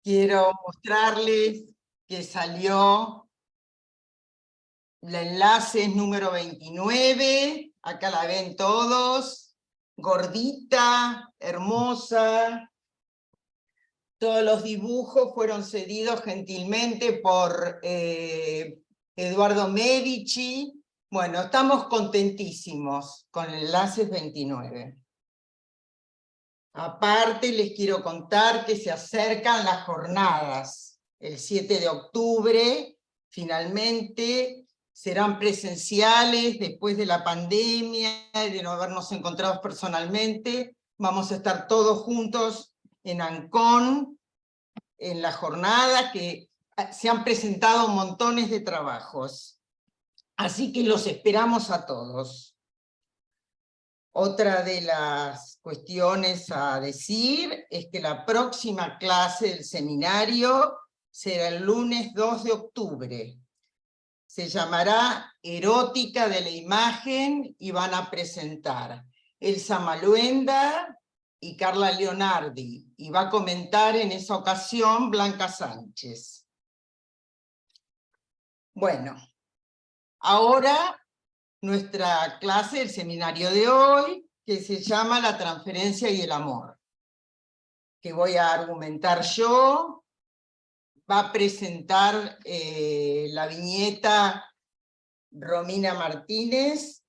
Quiero mostrarles que salió el enlace es número 29, acá la ven todos, gordita, hermosa. Todos los dibujos fueron cedidos gentilmente por Eduardo Medici. Bueno, estamos contentísimos con el enlace 29. Aparte, les quiero contar que se acercan las jornadas. El 7 de octubre, finalmente, serán presenciales después de la pandemia y de no habernos encontrado personalmente. Vamos a estar todos juntos en Ancón, en la jornada, que se han presentado montones de trabajos. Así que los esperamos a todos. Otra de las cuestiones a decir es que la próxima clase del seminario será el lunes 2 de octubre. Se llamará Erótica de la Imagen y van a presentar Elsa Maluenda y Carla Leonardi, y va a comentar en esa ocasión Blanca Sánchez. Bueno, ahora nuestra clase, el seminario de hoy, que se llama La transferencia y el amor, que voy a argumentar yo. Va a presentar la viñeta Romina Martínez,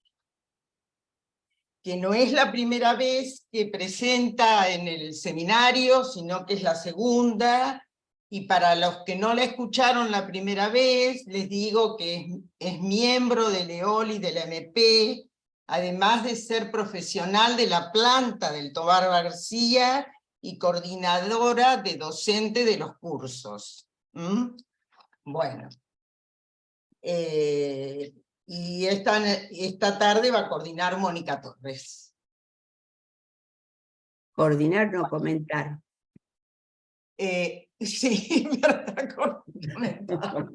que no es la primera vez que presenta en el seminario, sino que es la segunda, y para los que no la escucharon la primera vez, les digo que es miembro del EOL y del MP, además de ser profesional de la planta del Tobar García y coordinadora de docente de los cursos. Bueno. Y esta tarde va a coordinar Mónica Torres. Coordinar, no comentar. Sí, verdad, comentar.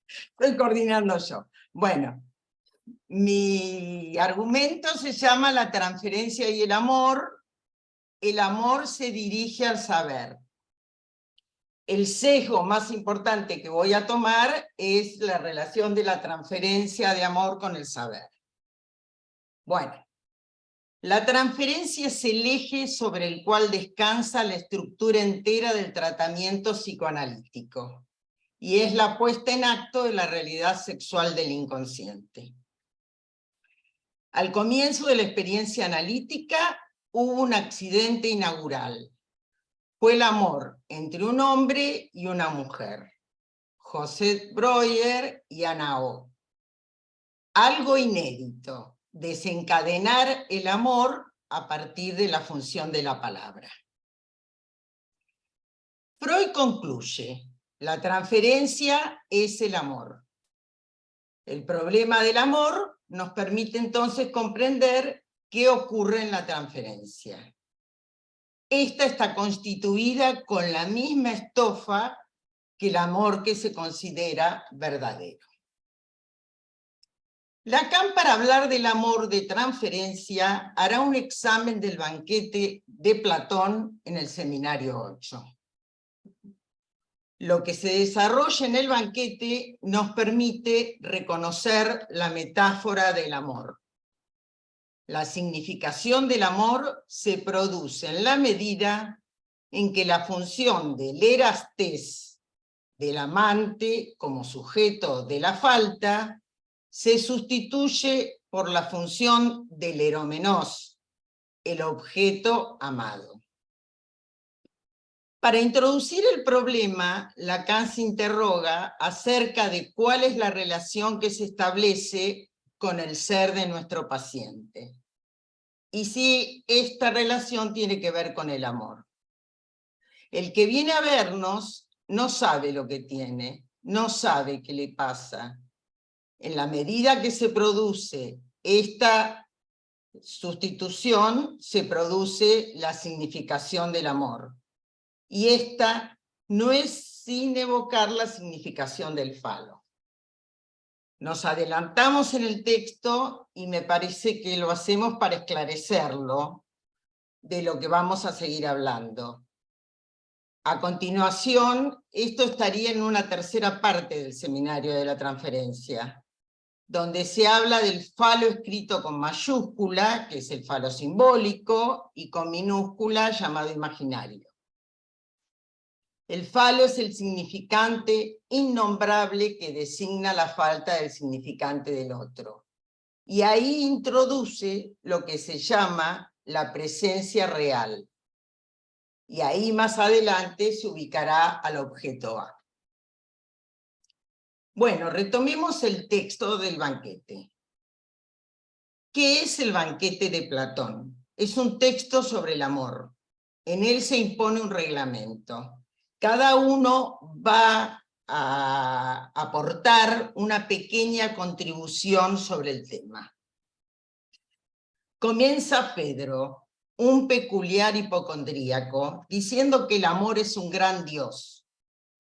Estoy coordinando yo. Bueno, mi argumento se llama La transferencia y el amor. El amor se dirige al saber. El sesgo más importante que voy a tomar es la relación de la transferencia de amor con el saber. Bueno, la transferencia es el eje sobre el cual descansa la estructura entera del tratamiento psicoanalítico, y es la puesta en acto de la realidad sexual del inconsciente. Al comienzo de la experiencia analítica hubo un accidente inaugural. Fue el amor entre un hombre y una mujer, José Breuer y Ana O. Algo inédito, desencadenar el amor a partir de la función de la palabra. Freud concluye, la transferencia es el amor. El problema del amor nos permite entonces comprender qué ocurre en la transferencia. Esta está constituida con la misma estofa que el amor que se considera verdadero. Lacan, para hablar del amor de transferencia, hará un examen del banquete de Platón en el seminario 8. Lo que se desarrolla en el banquete nos permite reconocer la metáfora del amor. La significación del amor se produce en la medida en que la función del erastés, del amante como sujeto de la falta, se sustituye por la función del eromenos, el objeto amado. Para introducir el problema, Lacan se interroga acerca de cuál es la relación que se establece con el ser de nuestro paciente, y si esta relación tiene que ver con el amor. El que viene a vernos no sabe lo que tiene, no sabe qué le pasa. En la medida que se produce esta sustitución, se produce la significación del amor. Y esta no es sin evocar la significación del falo. Nos adelantamos en el texto y me parece que lo hacemos para esclarecerlo de lo que vamos a seguir hablando. A continuación, esto estaría en una tercera parte del seminario de la transferencia, donde se habla del falo escrito con mayúscula, que es el falo simbólico, y con minúscula, llamado imaginario. El falo es el significante innombrable que designa la falta del significante del otro. Y ahí introduce lo que se llama la presencia real. Y ahí más adelante se ubicará al objeto A. Bueno, retomemos el texto del banquete. ¿Qué es el banquete de Platón? Es un texto sobre el amor. En él se impone un reglamento. Cada uno va a aportar una pequeña contribución sobre el tema. Comienza Pedro, un peculiar hipocondríaco, diciendo que el amor es un gran Dios.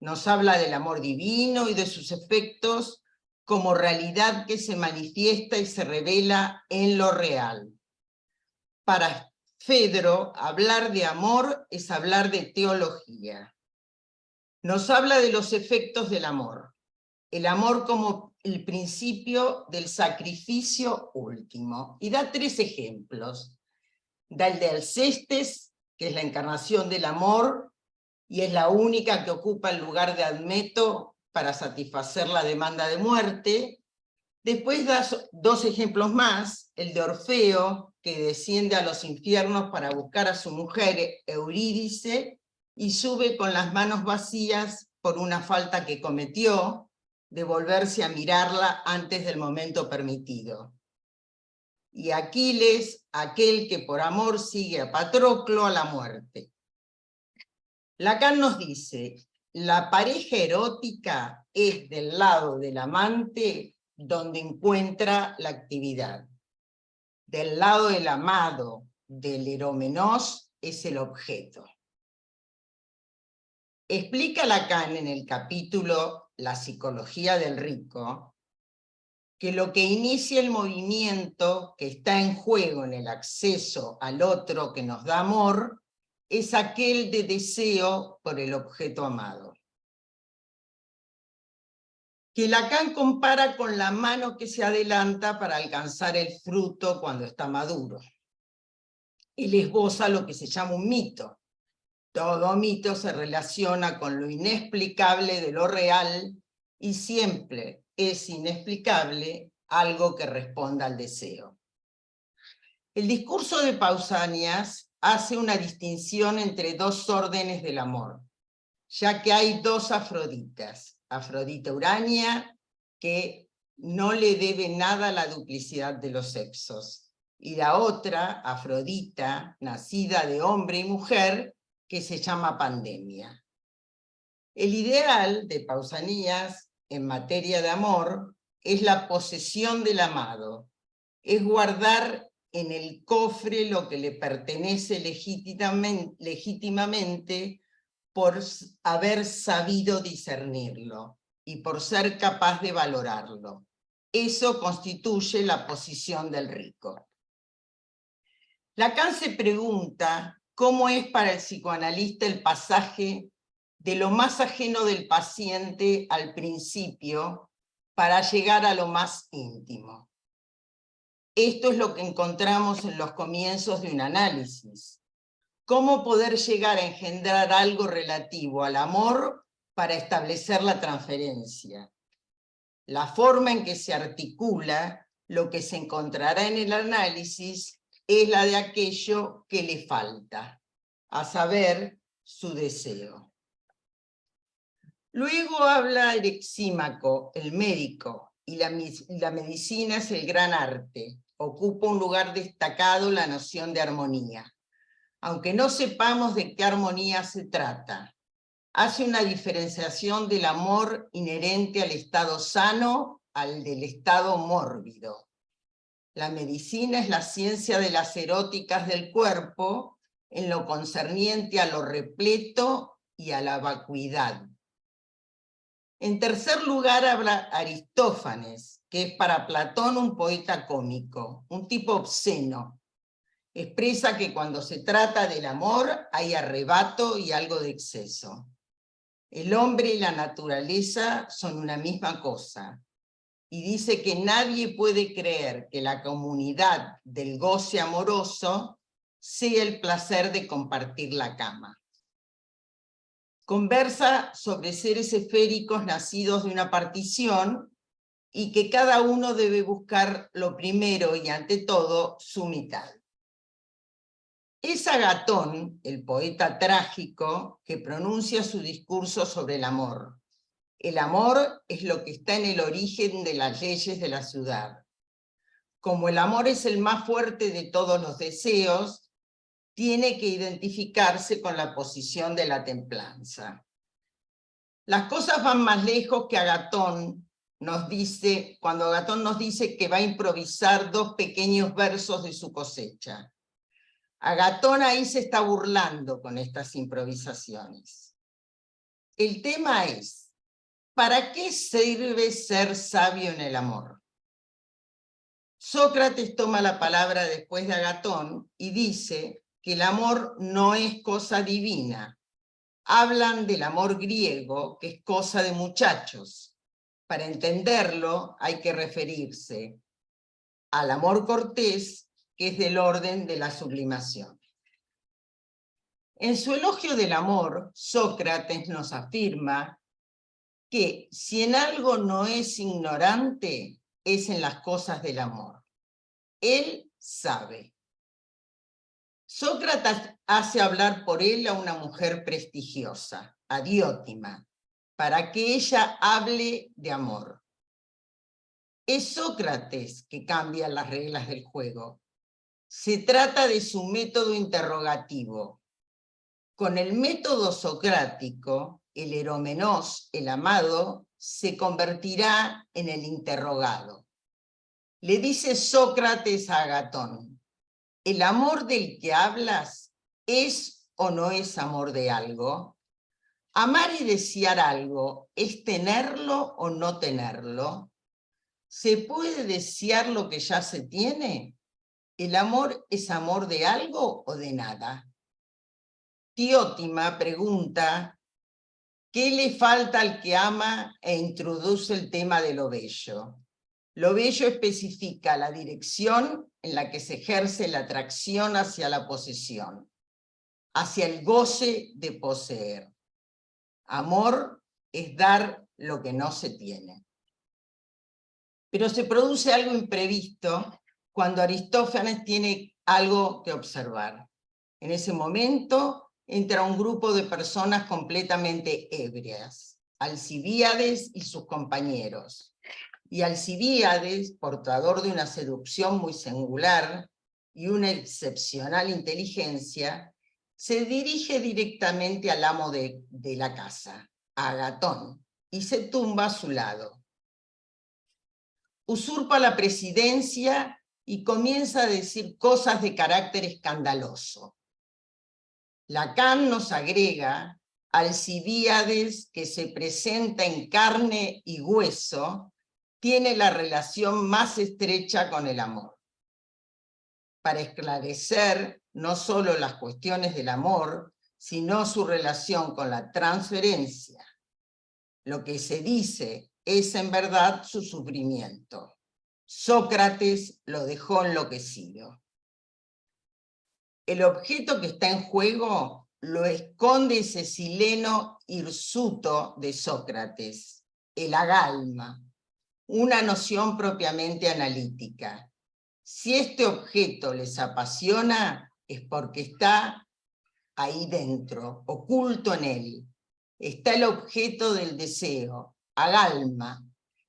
Nos habla del amor divino y de sus efectos como realidad que se manifiesta y se revela en lo real. Para Fedro, hablar de amor es hablar de teología. Nos habla de los efectos del amor. El amor como el principio del sacrificio último. Y da 3 ejemplos. Da el de Alcestes, que es la encarnación del amor, y es la única que ocupa el lugar de Admeto para satisfacer la demanda de muerte. Después da 2 ejemplos más, el de Orfeo, que desciende a los infiernos para buscar a su mujer Eurídice, y sube con las manos vacías por una falta que cometió, de volverse a mirarla antes del momento permitido. Y Aquiles, aquel que por amor sigue a Patroclo a la muerte. Lacan nos dice, la pareja erótica es del lado del amante donde encuentra la actividad. Del lado del amado, del eromenos, es el objeto. Explica Lacan en el capítulo La psicología del rico, que lo que inicia el movimiento que está en juego en el acceso al otro que nos da amor, es aquel de deseo por el objeto amado. Que Lacan compara con la mano que se adelanta para alcanzar el fruto cuando está maduro. Él esboza lo que se llama un mito. Todo mito se relaciona con lo inexplicable de lo real y siempre es inexplicable algo que responda al deseo. El discurso de Pausanias hace una distinción entre 2 órdenes del amor, ya que hay 2 Afroditas. Afrodita Urania, que no le debe nada a la duplicidad de los sexos, y la otra, Afrodita, nacida de hombre y mujer, que se llama Pandemia. El ideal de Pausanias en materia de amor es la posesión del amado, es guardar en el cofre lo que le pertenece legítimamente por haber sabido discernirlo y por ser capaz de valorarlo. Eso constituye la posición del rico. Lacan se pregunta cómo es para el psicoanalista el pasaje de lo más ajeno del paciente al principio para llegar a lo más íntimo. Esto es lo que encontramos en los comienzos de un análisis. ¿Cómo poder llegar a engendrar algo relativo al amor para establecer la transferencia? La forma en que se articula lo que se encontrará en el análisis es la de aquello que le falta, a saber, su deseo. Luego habla Erexímaco, el médico, y la medicina es el gran arte. Ocupa un lugar destacado la noción de armonía. Aunque no sepamos de qué armonía se trata, hace una diferenciación del amor inherente al estado sano al del estado mórbido. La medicina es la ciencia de las eróticas del cuerpo en lo concerniente a lo repleto y a la vacuidad. En tercer lugar habla Aristófanes, que es para Platón un poeta cómico, un tipo obsceno, Expresa que cuando se trata del amor hay arrebato y algo de exceso. El hombre y la naturaleza son una misma cosa. Y dice que nadie puede creer que la comunidad del goce amoroso sea el placer de compartir la cama. Conversa sobre seres esféricos nacidos de una partición y que cada uno debe buscar lo primero y ante todo su mitad. Es Agatón, el poeta trágico, que pronuncia su discurso sobre el amor. El amor es lo que está en el origen de las leyes de la ciudad. Como el amor es el más fuerte de todos los deseos, tiene que identificarse con la posición de la templanza. Las cosas van más lejos que Agatón nos dice, cuando Agatón nos dice que va a improvisar 2 pequeños versos de su cosecha. Agatón ahí se está burlando con estas improvisaciones. El tema es, ¿para qué sirve ser sabio en el amor? Sócrates toma la palabra después de Agatón y dice que el amor no es cosa divina. Hablan del amor griego, que es cosa de muchachos. Para entenderlo hay que referirse al amor cortés, que es del orden de la sublimación. En su elogio del amor, Sócrates nos afirma que si en algo no es ignorante, es en las cosas del amor. Él sabe. Sócrates hace hablar por él a una mujer prestigiosa, a Diótima, para que ella hable de amor. Es Sócrates que cambia las reglas del juego. Se trata de su método interrogativo. Con el método socrático, el eromenos, el amado, se convertirá en el interrogado. Le dice Sócrates a Agatón, ¿el amor del que hablas es o no es amor de algo? Amar y desear algo, ¿es tenerlo o no tenerlo? ¿Se puede desear lo que ya se tiene? ¿El amor es amor de algo o de nada? Diótima pregunta, ¿qué le falta al que ama? E introduce el tema de lo bello. Lo bello especifica la dirección en la que se ejerce la atracción hacia la posesión, hacia el goce de poseer. Amor es dar lo que no se tiene. Pero se produce algo imprevisto cuando Aristófanes tiene algo que observar. En ese momento entra un grupo de personas completamente ebrias, Alcibíades y sus compañeros. Y Alcibíades, portador de una seducción muy singular y una excepcional inteligencia, se dirige directamente al amo de la casa, a Agatón, y se tumba a su lado. Usurpa la presidencia y comienza a decir cosas de carácter escandaloso. Lacan nos agrega Alcibíades, que se presenta en carne y hueso, tiene la relación más estrecha con el amor. Para esclarecer no solo las cuestiones del amor, sino su relación con la transferencia. Lo que se dice es en verdad su sufrimiento. Sócrates lo dejó enloquecido. El objeto que está en juego lo esconde ese sileno hirsuto de Sócrates, el agalma, una noción propiamente analítica. Si este objeto les apasiona, es porque está ahí dentro, oculto en él. Está el objeto del deseo, agalma,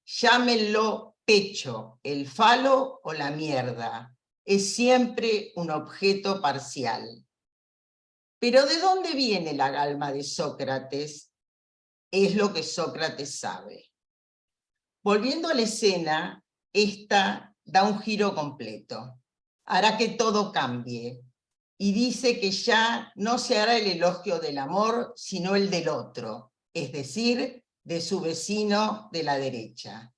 llámenlo pecho, el falo o la mierda. Es siempre un objeto parcial. Pero ¿de dónde viene la agalma de Sócrates? Es lo que Sócrates sabe. Volviendo a la escena, esta da un giro completo. Hará que todo cambie. Y dice que ya no se hará el elogio del amor, sino el del otro, es decir, de su vecino de la derecha.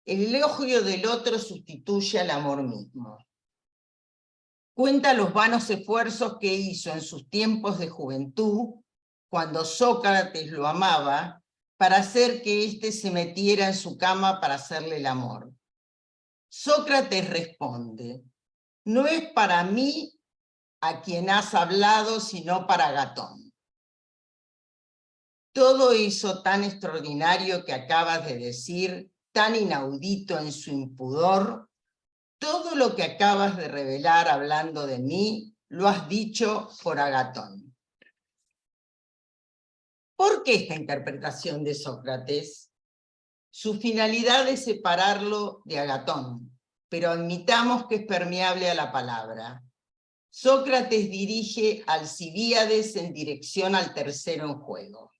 El elogio del otro sustituye al amor mismo. Cuenta los vanos esfuerzos que hizo en sus tiempos de juventud, cuando Sócrates lo amaba, para hacer que éste se metiera en su cama para hacerle el amor. Sócrates responde: no es para mí a quien has hablado, sino para Agatón. Todo eso tan extraordinario que acabas de decir, tan inaudito en su impudor, todo lo que acabas de revelar hablando de mí, lo has dicho por Agatón. ¿Por qué esta interpretación de Sócrates? Su finalidad es separarlo de Agatón, pero admitamos que es permeable a la palabra. Sócrates dirige a Alcibíades en dirección al tercero en juego.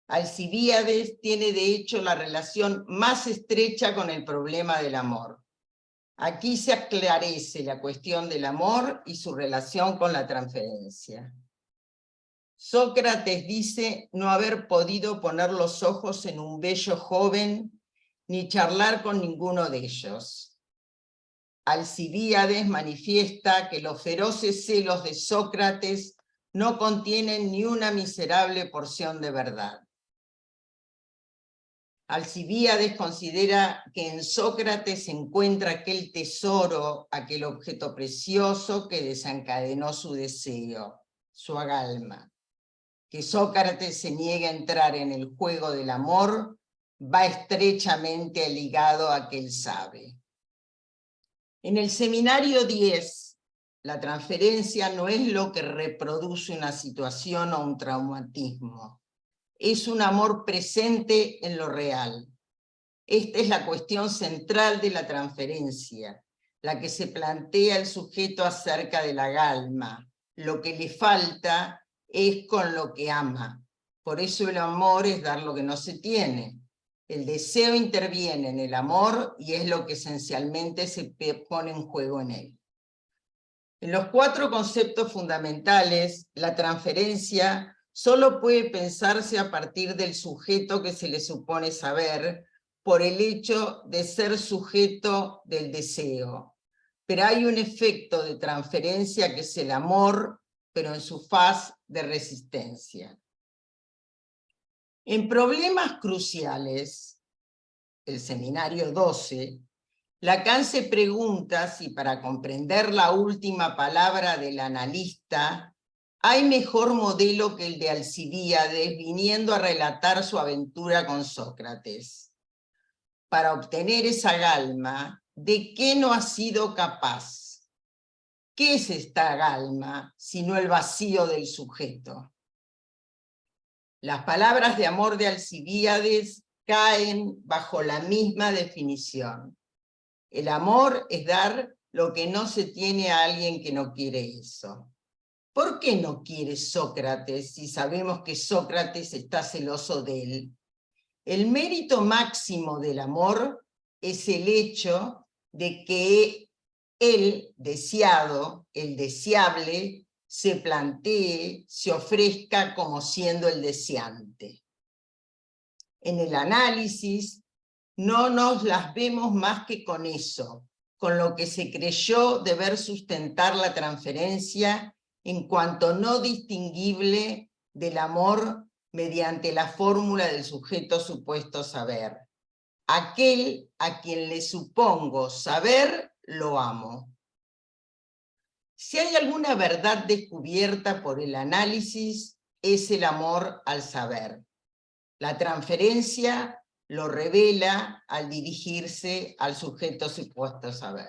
Alcibíades tiene de hecho la relación más estrecha con el problema del amor. Aquí se aclarece la cuestión del amor y su relación con la transferencia. Sócrates dice no haber podido poner los ojos en un bello joven ni charlar con ninguno de ellos. Alcibíades manifiesta que los feroces celos de Sócrates no contienen ni una miserable porción de verdad. Alcibíades considera que en Sócrates se encuentra aquel tesoro, aquel objeto precioso que desencadenó su deseo, su agalma. Que Sócrates se niegue a entrar en el juego del amor va estrechamente ligado a que él sabe. En el seminario 10, la transferencia no es lo que reproduce una situación o un traumatismo. Es un amor presente en lo real. Esta es la cuestión central de la transferencia, la que se plantea el sujeto acerca de la agalma. Lo que le falta es con lo que ama. Por eso el amor es dar lo que no se tiene. El deseo interviene en el amor y es lo que esencialmente se pone en juego en él. En los 4 conceptos fundamentales, la transferencia solo puede pensarse a partir del sujeto que se le supone saber, por el hecho de ser sujeto del deseo. Pero hay un efecto de transferencia que es el amor, pero en su faz de resistencia. En problemas cruciales, el seminario 12, Lacan se pregunta si para comprender la última palabra del analista hay mejor modelo que el de Alcibíades viniendo a relatar su aventura con Sócrates. Para obtener esa galma, ¿de qué no ha sido capaz? ¿Qué es esta galma sino el vacío del sujeto? Las palabras de amor de Alcibíades caen bajo la misma definición. El amor es dar lo que no se tiene a alguien que no quiere eso. ¿Por qué no quiere Sócrates si sabemos que Sócrates está celoso de él? El mérito máximo del amor es el hecho de que el deseado, el deseable, se plantee, se ofrezca como siendo el deseante. En el análisis no nos las vemos más que con eso, con lo que se creyó deber sustentar la transferencia en cuanto no distinguible del amor mediante la fórmula del sujeto supuesto saber. Aquel a quien le supongo saber, lo amo. Si hay alguna verdad descubierta por el análisis, es el amor al saber. La transferencia lo revela al dirigirse al sujeto supuesto saber.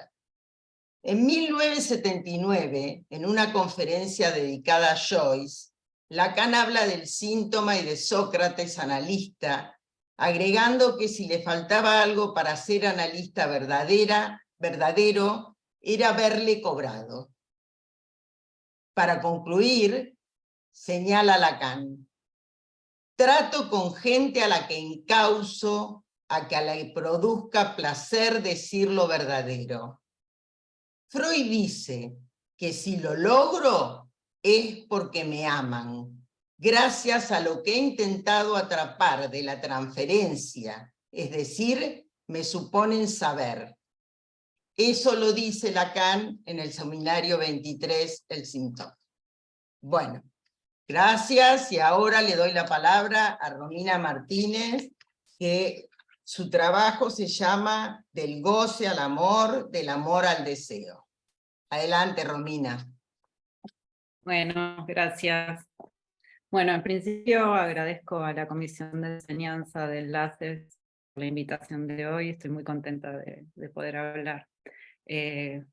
En 1979, en una conferencia dedicada a Joyce, Lacan habla del síntoma y de Sócrates analista, agregando que si le faltaba algo para ser analista verdadero, era haberle cobrado. Para concluir, señala Lacan: trato con gente a la que encauso, a que le produzca placer decir lo verdadero. Freud dice que si lo logro es porque me aman, gracias a lo que he intentado atrapar de la transferencia, es decir, me suponen saber. Eso lo dice Lacan en el seminario 23, el síntoma. Bueno, gracias, y ahora le doy la palabra a Romina Martínez, que su trabajo se llama Del goce al amor, del amor al deseo. Adelante, Romina. Bueno, gracias. Bueno, en principio agradezco a la Comisión de Enseñanza de Enlaces por la invitación de hoy. Estoy muy contenta de poder hablar.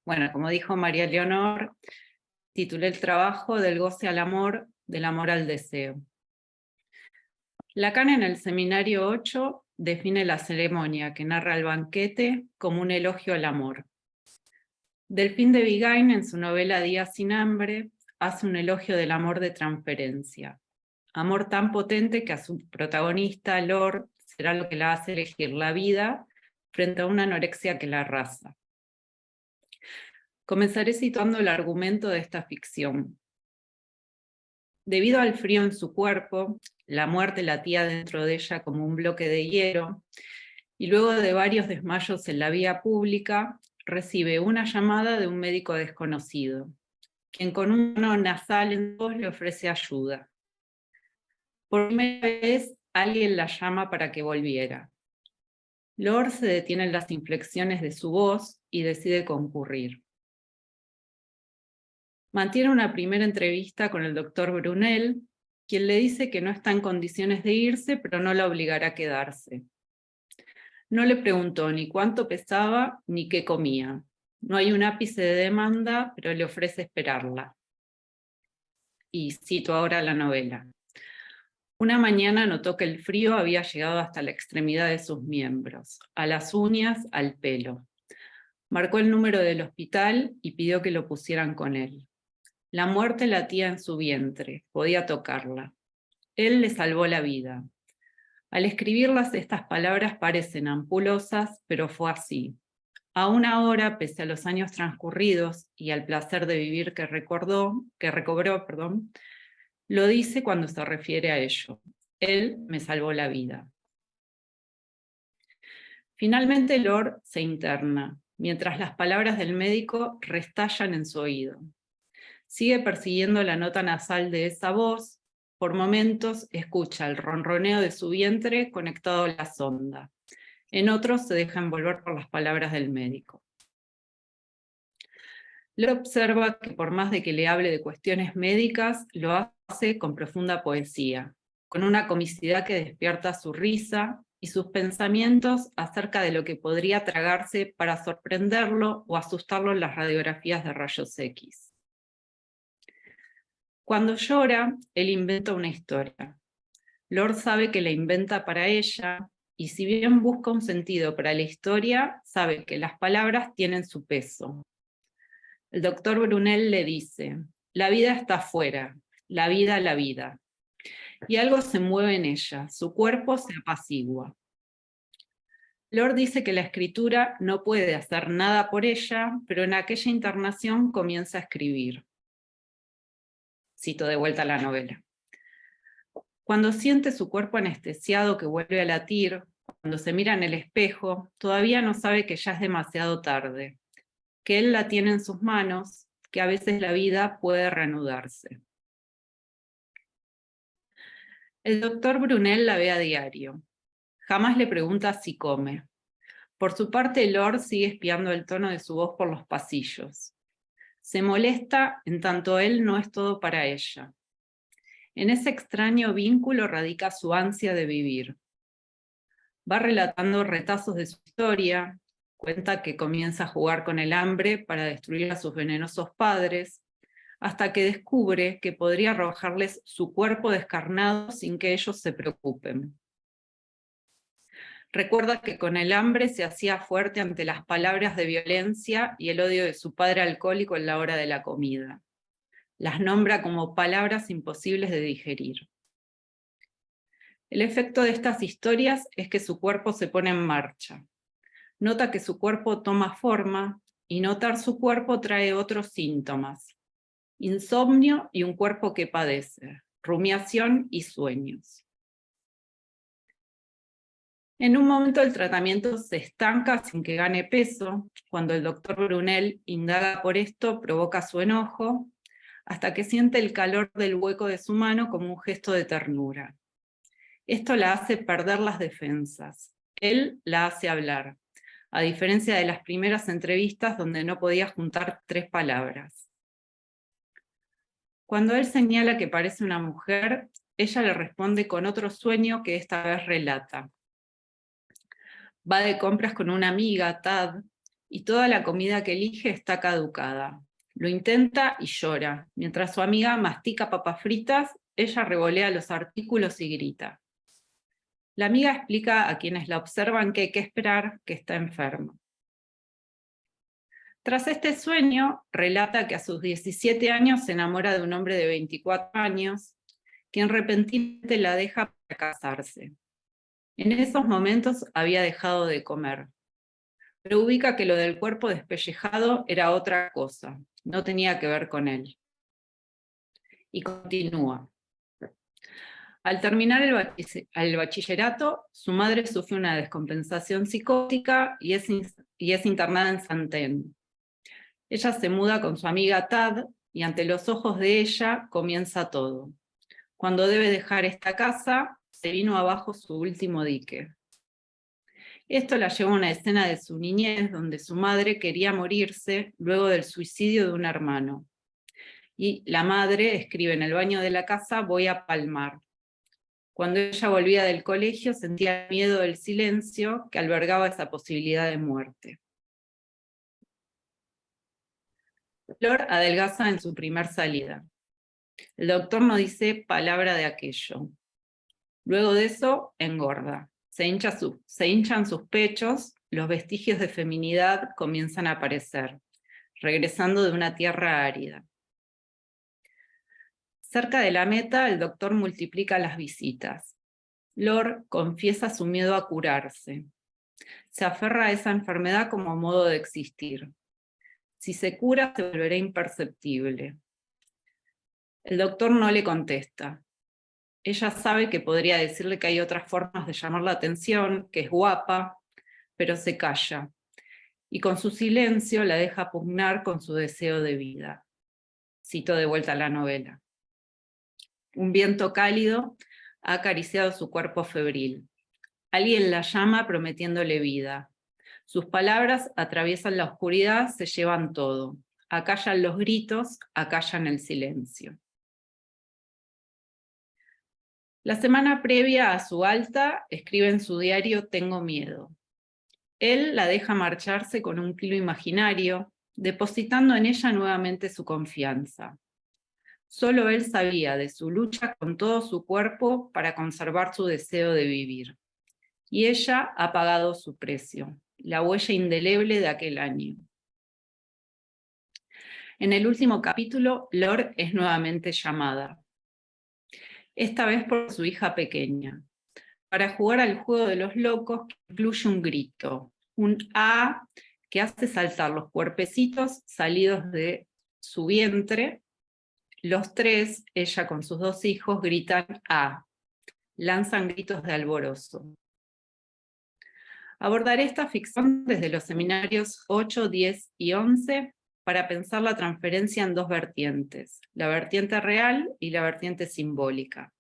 Bueno, como dijo María Leonor, titulé el trabajo Del goce al amor, del amor al deseo. Lacan en el seminario 8 define la ceremonia que narra el banquete como un elogio al amor. Delphine de Vigain, en su novela Días sin hambre, hace un elogio del amor de transferencia. Amor tan potente que a su protagonista, Lord, será lo que la hace elegir la vida frente a una anorexia que la arrasa. Comenzaré situando el argumento de esta ficción. Debido al frío en su cuerpo, la muerte latía dentro de ella como un bloque de hielo, y luego de varios desmayos en la vía pública, recibe una llamada de un médico desconocido, quien con un tono nasal en voz le ofrece ayuda. Por primera vez, alguien la llama para que volviera. Lord se detiene en las inflexiones de su voz y decide concurrir. Mantiene una primera entrevista con el doctor Brunel, quien le dice que no está en condiciones de irse, pero no la obligará a quedarse. No le preguntó ni cuánto pesaba ni qué comía. No hay un ápice de demanda, pero le ofrece esperarla. Y cito ahora la novela. Una mañana notó que el frío había llegado hasta la extremidad de sus miembros, a las uñas, al pelo. Marcó el número del hospital y pidió que lo pusieran con él. La muerte latía en su vientre, podía tocarla. Él le salvó la vida. Al escribirlas, estas palabras parecen ampulosas, pero fue así. Aún ahora, pese a los años transcurridos y al placer de vivir que recobró, lo dice cuando se refiere a ello. Él me salvó la vida. Finalmente Lord se interna, mientras las palabras del médico restallan en su oído. Sigue persiguiendo la nota nasal de esa voz. Por momentos escucha el ronroneo de su vientre conectado a la sonda. En otros se deja envolver por las palabras del médico. Lord observa que por más de que le hable de cuestiones médicas, lo hace con profunda poesía, con una comicidad que despierta su risa y sus pensamientos acerca de lo que podría tragarse para sorprenderlo o asustarlo en las radiografías de rayos X. Cuando llora, él inventa una historia. Lord sabe que la inventa para ella, y si bien busca un sentido para la historia, sabe que las palabras tienen su peso. El doctor Brunel le dice, la vida está afuera, la vida. Y algo se mueve en ella, su cuerpo se apacigua. Lord dice que la escritura no puede hacer nada por ella, pero en aquella internación comienza a escribir. Cito de vuelta la novela. Cuando siente su cuerpo anestesiado que vuelve a latir, cuando se mira en el espejo, todavía no sabe que ya es demasiado tarde, que él la tiene en sus manos, que a veces la vida puede reanudarse. El doctor Brunel la ve a diario. Jamás le pregunta si come. Por su parte, Lord sigue espiando el tono de su voz por los pasillos. Se molesta en tanto él no es todo para ella. En ese extraño vínculo radica su ansia de vivir. Va relatando retazos de su historia, cuenta que comienza a jugar con el hambre para destruir a sus venenosos padres, hasta que descubre que podría arrojarles su cuerpo descarnado sin que ellos se preocupen. Recuerda que con el hambre se hacía fuerte ante las palabras de violencia y el odio de su padre alcohólico en la hora de la comida. Las nombra como palabras imposibles de digerir. El efecto de estas historias es que su cuerpo se pone en marcha. Nota que su cuerpo toma forma, y notar su cuerpo trae otros síntomas. Insomnio y un cuerpo que padece, rumiación y sueños. En un momento el tratamiento se estanca sin que gane peso. Cuando el doctor Brunel indaga por esto, provoca su enojo, hasta que siente el calor del hueco de su mano como un gesto de ternura. Esto la hace perder las defensas. Él la hace hablar, a diferencia de las primeras entrevistas donde no podía juntar 3 palabras. Cuando él señala que parece una mujer, ella le responde con otro sueño que esta vez relata. Va de compras con una amiga, Tad, y toda la comida que elige está caducada. Lo intenta y llora. Mientras su amiga mastica papas fritas, ella revolea los artículos y grita. La amiga explica a quienes la observan que hay que esperar, que está enferma. Tras este sueño, relata que a sus 17 años se enamora de un hombre de 24 años, quien repentinamente la deja para casarse. En esos momentos había dejado de comer, pero ubica que lo del cuerpo despellejado era otra cosa, no tenía que ver con él. Y continúa. Al terminar el bachillerato, su madre sufre una descompensación psicótica y es internada en Santen. Ella se muda con su amiga Tad y ante los ojos de ella comienza todo. Cuando debe dejar esta casa, se vino abajo su último dique. Esto la lleva a una escena de su niñez donde su madre quería morirse luego del suicidio de un hermano. Y la madre escribe en el baño de la casa: voy a palmar. Cuando ella volvía del colegio sentía miedo del silencio que albergaba esa posibilidad de muerte. Flor adelgaza en su primer salida. El doctor no dice palabra de aquello. Luego de eso, engorda. Se hinchan sus pechos, los vestigios de feminidad comienzan a aparecer, regresando de una tierra árida. Cerca de la meta, el doctor multiplica las visitas. Lor confiesa su miedo a curarse. Se aferra a esa enfermedad como modo de existir. Si se cura, se volverá imperceptible. El doctor no le contesta. Ella sabe que podría decirle que hay otras formas de llamar la atención, que es guapa, pero se calla. Y con su silencio la deja pugnar con su deseo de vida. Cito de vuelta la novela. Un viento cálido ha acariciado su cuerpo febril. Alguien la llama prometiéndole vida. Sus palabras atraviesan la oscuridad, se llevan todo. Acallan los gritos, acallan el silencio. La semana previa a su alta, escribe en su diario: tengo miedo. Él la deja marcharse con un kilo imaginario, depositando en ella nuevamente su confianza. Solo él sabía de su lucha con todo su cuerpo para conservar su deseo de vivir. Y ella ha pagado su precio, la huella indeleble de aquel año. En el último capítulo, Lor es nuevamente llamada. Esta vez por su hija pequeña, para jugar al juego de los locos que incluye un grito, un A que hace saltar los cuerpecitos salidos de su vientre. Los 3, ella con sus 2 hijos, gritan A, lanzan gritos de alborozo. Abordaré esta ficción desde los seminarios 8, 10 y 11 para pensar la transferencia en 2 vertientes, la vertiente real y la vertiente simbólica.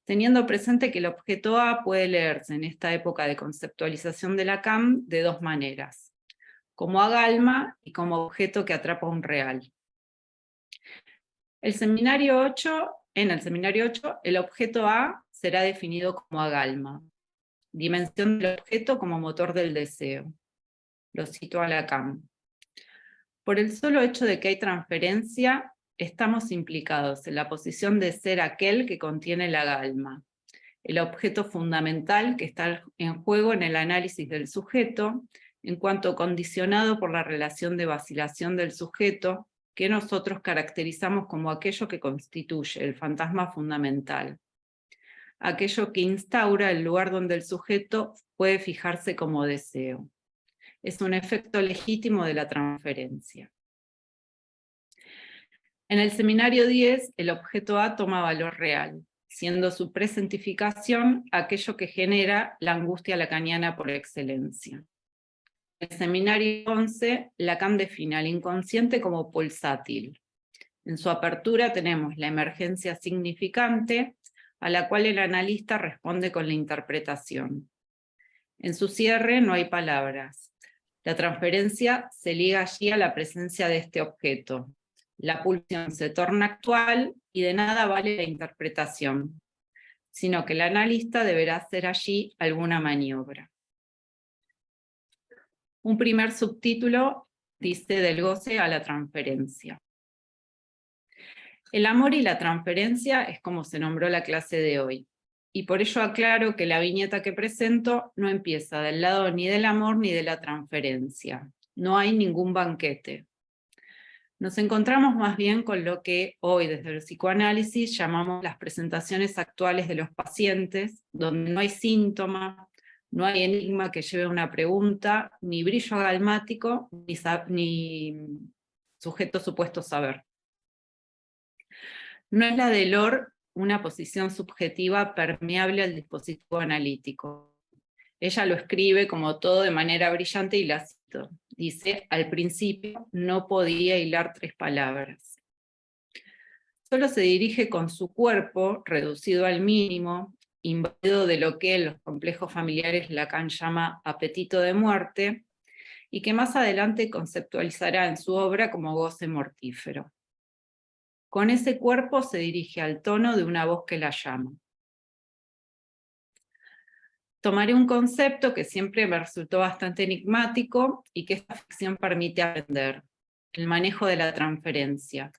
Teniendo presente que el objeto A puede leerse en esta época de conceptualización de Lacan de 2 maneras, como agalma y como objeto que atrapa un real. En el seminario 8, el objeto A será definido como agalma, dimensión del objeto como motor del deseo. Lo cito a Lacan. Por el solo hecho de que hay transferencia, estamos implicados en la posición de ser aquel que contiene la agalma, el objeto fundamental que está en juego en el análisis del sujeto, en cuanto condicionado por la relación de vacilación del sujeto, que nosotros caracterizamos como aquello que constituye el fantasma fundamental, aquello que instaura el lugar donde el sujeto puede fijarse como deseo. Es un efecto legítimo de la transferencia. En el seminario 10, el objeto A toma valor real, siendo su presentificación aquello que genera la angustia lacaniana por excelencia. En el seminario 11, Lacan define al inconsciente como pulsátil. En su apertura tenemos la emergencia significante, a la cual el analista responde con la interpretación. En su cierre no hay palabras. La transferencia se liga allí a la presencia de este objeto. La pulsión se torna actual y de nada vale la interpretación, sino que el analista deberá hacer allí alguna maniobra. Un primer subtítulo dice del goce a la transferencia. El amor y la transferencia es como se nombró la clase de hoy, y por ello aclaro que la viñeta que presento no empieza del lado ni del amor ni de la transferencia. No hay ningún banquete. Nos encontramos más bien con lo que hoy desde el psicoanálisis llamamos las presentaciones actuales de los pacientes, donde no hay síntoma, no hay enigma que lleve una pregunta, ni brillo agalmático, ni sujeto supuesto saber. No es la de Lor una posición subjetiva permeable al dispositivo analítico. Ella lo escribe como todo de manera brillante y la cito. Dice, al principio no podía hilar 3 palabras. Solo se dirige con su cuerpo, reducido al mínimo, invadido de lo que en los complejos familiares Lacan llama apetito de muerte, y que más adelante conceptualizará en su obra como goce mortífero. Con ese cuerpo se dirige al tono de una voz que la llama. Tomaré un concepto que siempre me resultó bastante enigmático y que esta ficción permite aprender: el manejo de la transferencia.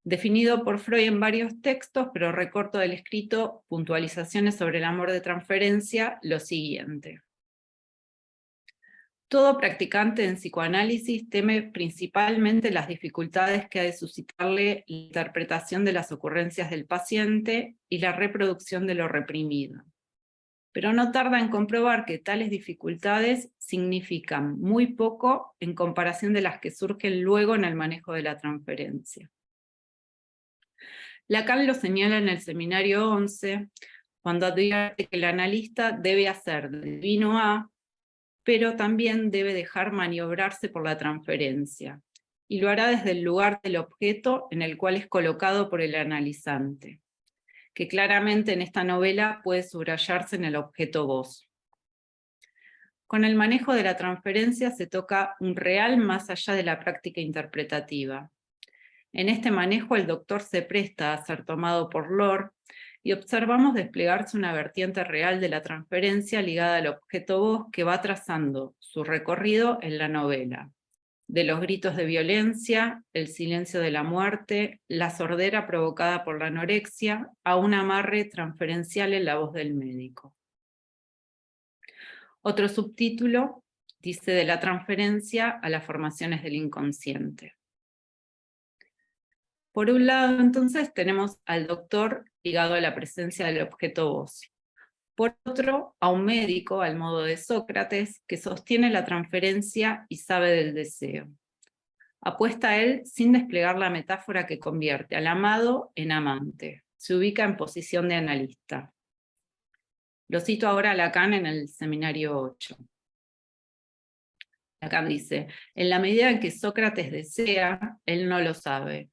Definido por Freud en varios textos, pero recorto del escrito Puntualizaciones sobre el amor de transferencia, lo siguiente. Todo practicante en psicoanálisis teme principalmente las dificultades que ha de suscitarle la interpretación de las ocurrencias del paciente y la reproducción de lo reprimido. Pero no tarda en comprobar que tales dificultades significan muy poco en comparación de las que surgen luego en el manejo de la transferencia. Lacan lo señala en el seminario 11, cuando advierte que el analista debe hacer de divino a, pero también debe dejar maniobrarse por la transferencia, y lo hará desde el lugar del objeto en el cual es colocado por el analizante, que claramente en esta novela puede subrayarse en el objeto voz. Con el manejo de la transferencia se toca un real más allá de la práctica interpretativa. En este manejo el doctor se presta a ser tomado por Lor, y observamos desplegarse una vertiente real de la transferencia ligada al objeto voz que va trazando su recorrido en la novela. De los gritos de violencia, el silencio de la muerte, la sordera provocada por la anorexia, a un amarre transferencial en la voz del médico. Otro subtítulo dice de la transferencia a las formaciones del inconsciente. Por un lado, entonces, tenemos al doctor ligado a la presencia del objeto voz. Por otro, a un médico, al modo de Sócrates, que sostiene la transferencia y sabe del deseo. Apuesta a él sin desplegar la metáfora que convierte al amado en amante. Se ubica en posición de analista. Lo cito ahora a Lacan en el seminario 8. Lacan dice, en la medida en que Sócrates desea, él no lo sabe,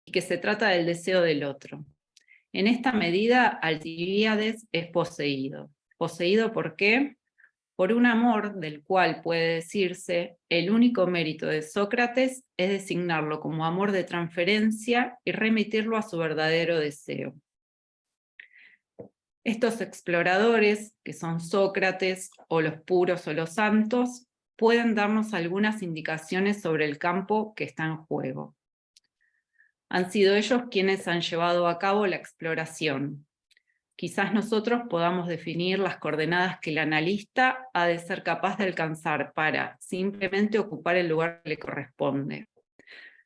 y que se trata del deseo del otro. En esta medida, Alcibíades es poseído. ¿Poseído por qué? Por un amor del cual puede decirse, el único mérito de Sócrates es designarlo como amor de transferencia y remitirlo a su verdadero deseo. Estos exploradores, que son Sócrates, o los puros o los santos, pueden darnos algunas indicaciones sobre el campo que está en juego. Han sido ellos quienes han llevado a cabo la exploración. Quizás nosotros podamos definir las coordenadas que el analista ha de ser capaz de alcanzar para simplemente ocupar el lugar que le corresponde,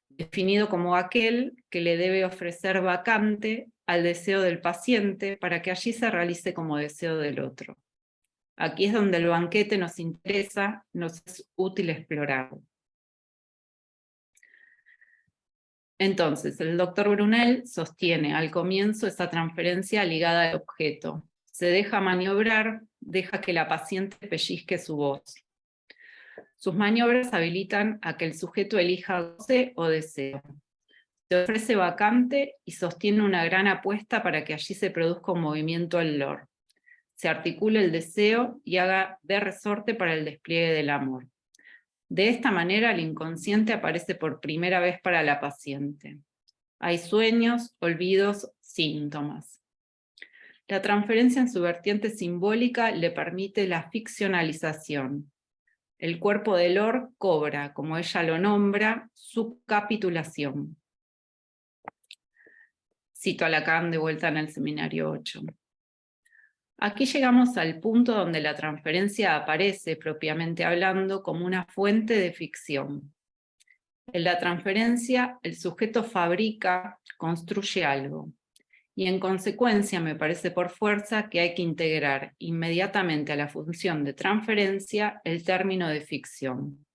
definido como aquel que le debe ofrecer vacante al deseo del paciente para que allí se realice como deseo del otro. Aquí es donde el banquete nos interesa, nos es útil explorarlo. Entonces, el doctor Brunel sostiene al comienzo esta transferencia ligada al objeto. Se deja maniobrar, deja que la paciente pellizque su voz. Sus maniobras habilitan a que el sujeto elija goce o deseo. Se ofrece vacante y sostiene una gran apuesta para que allí se produzca un movimiento al lord. Se articule el deseo y haga de resorte para el despliegue del amor. De esta manera, el inconsciente aparece por primera vez para la paciente. Hay sueños, olvidos, síntomas. La transferencia en su vertiente simbólica le permite la ficcionalización. El cuerpo de Lord cobra, como ella lo nombra, su capitulación. Cito a Lacan de vuelta en el seminario 8. Aquí llegamos al punto donde la transferencia aparece, propiamente hablando, como una fuente de ficción. En la transferencia, el sujeto fabrica, construye algo. Y en consecuencia, me parece por fuerza que hay que integrar inmediatamente a la función de transferencia el término de ficción.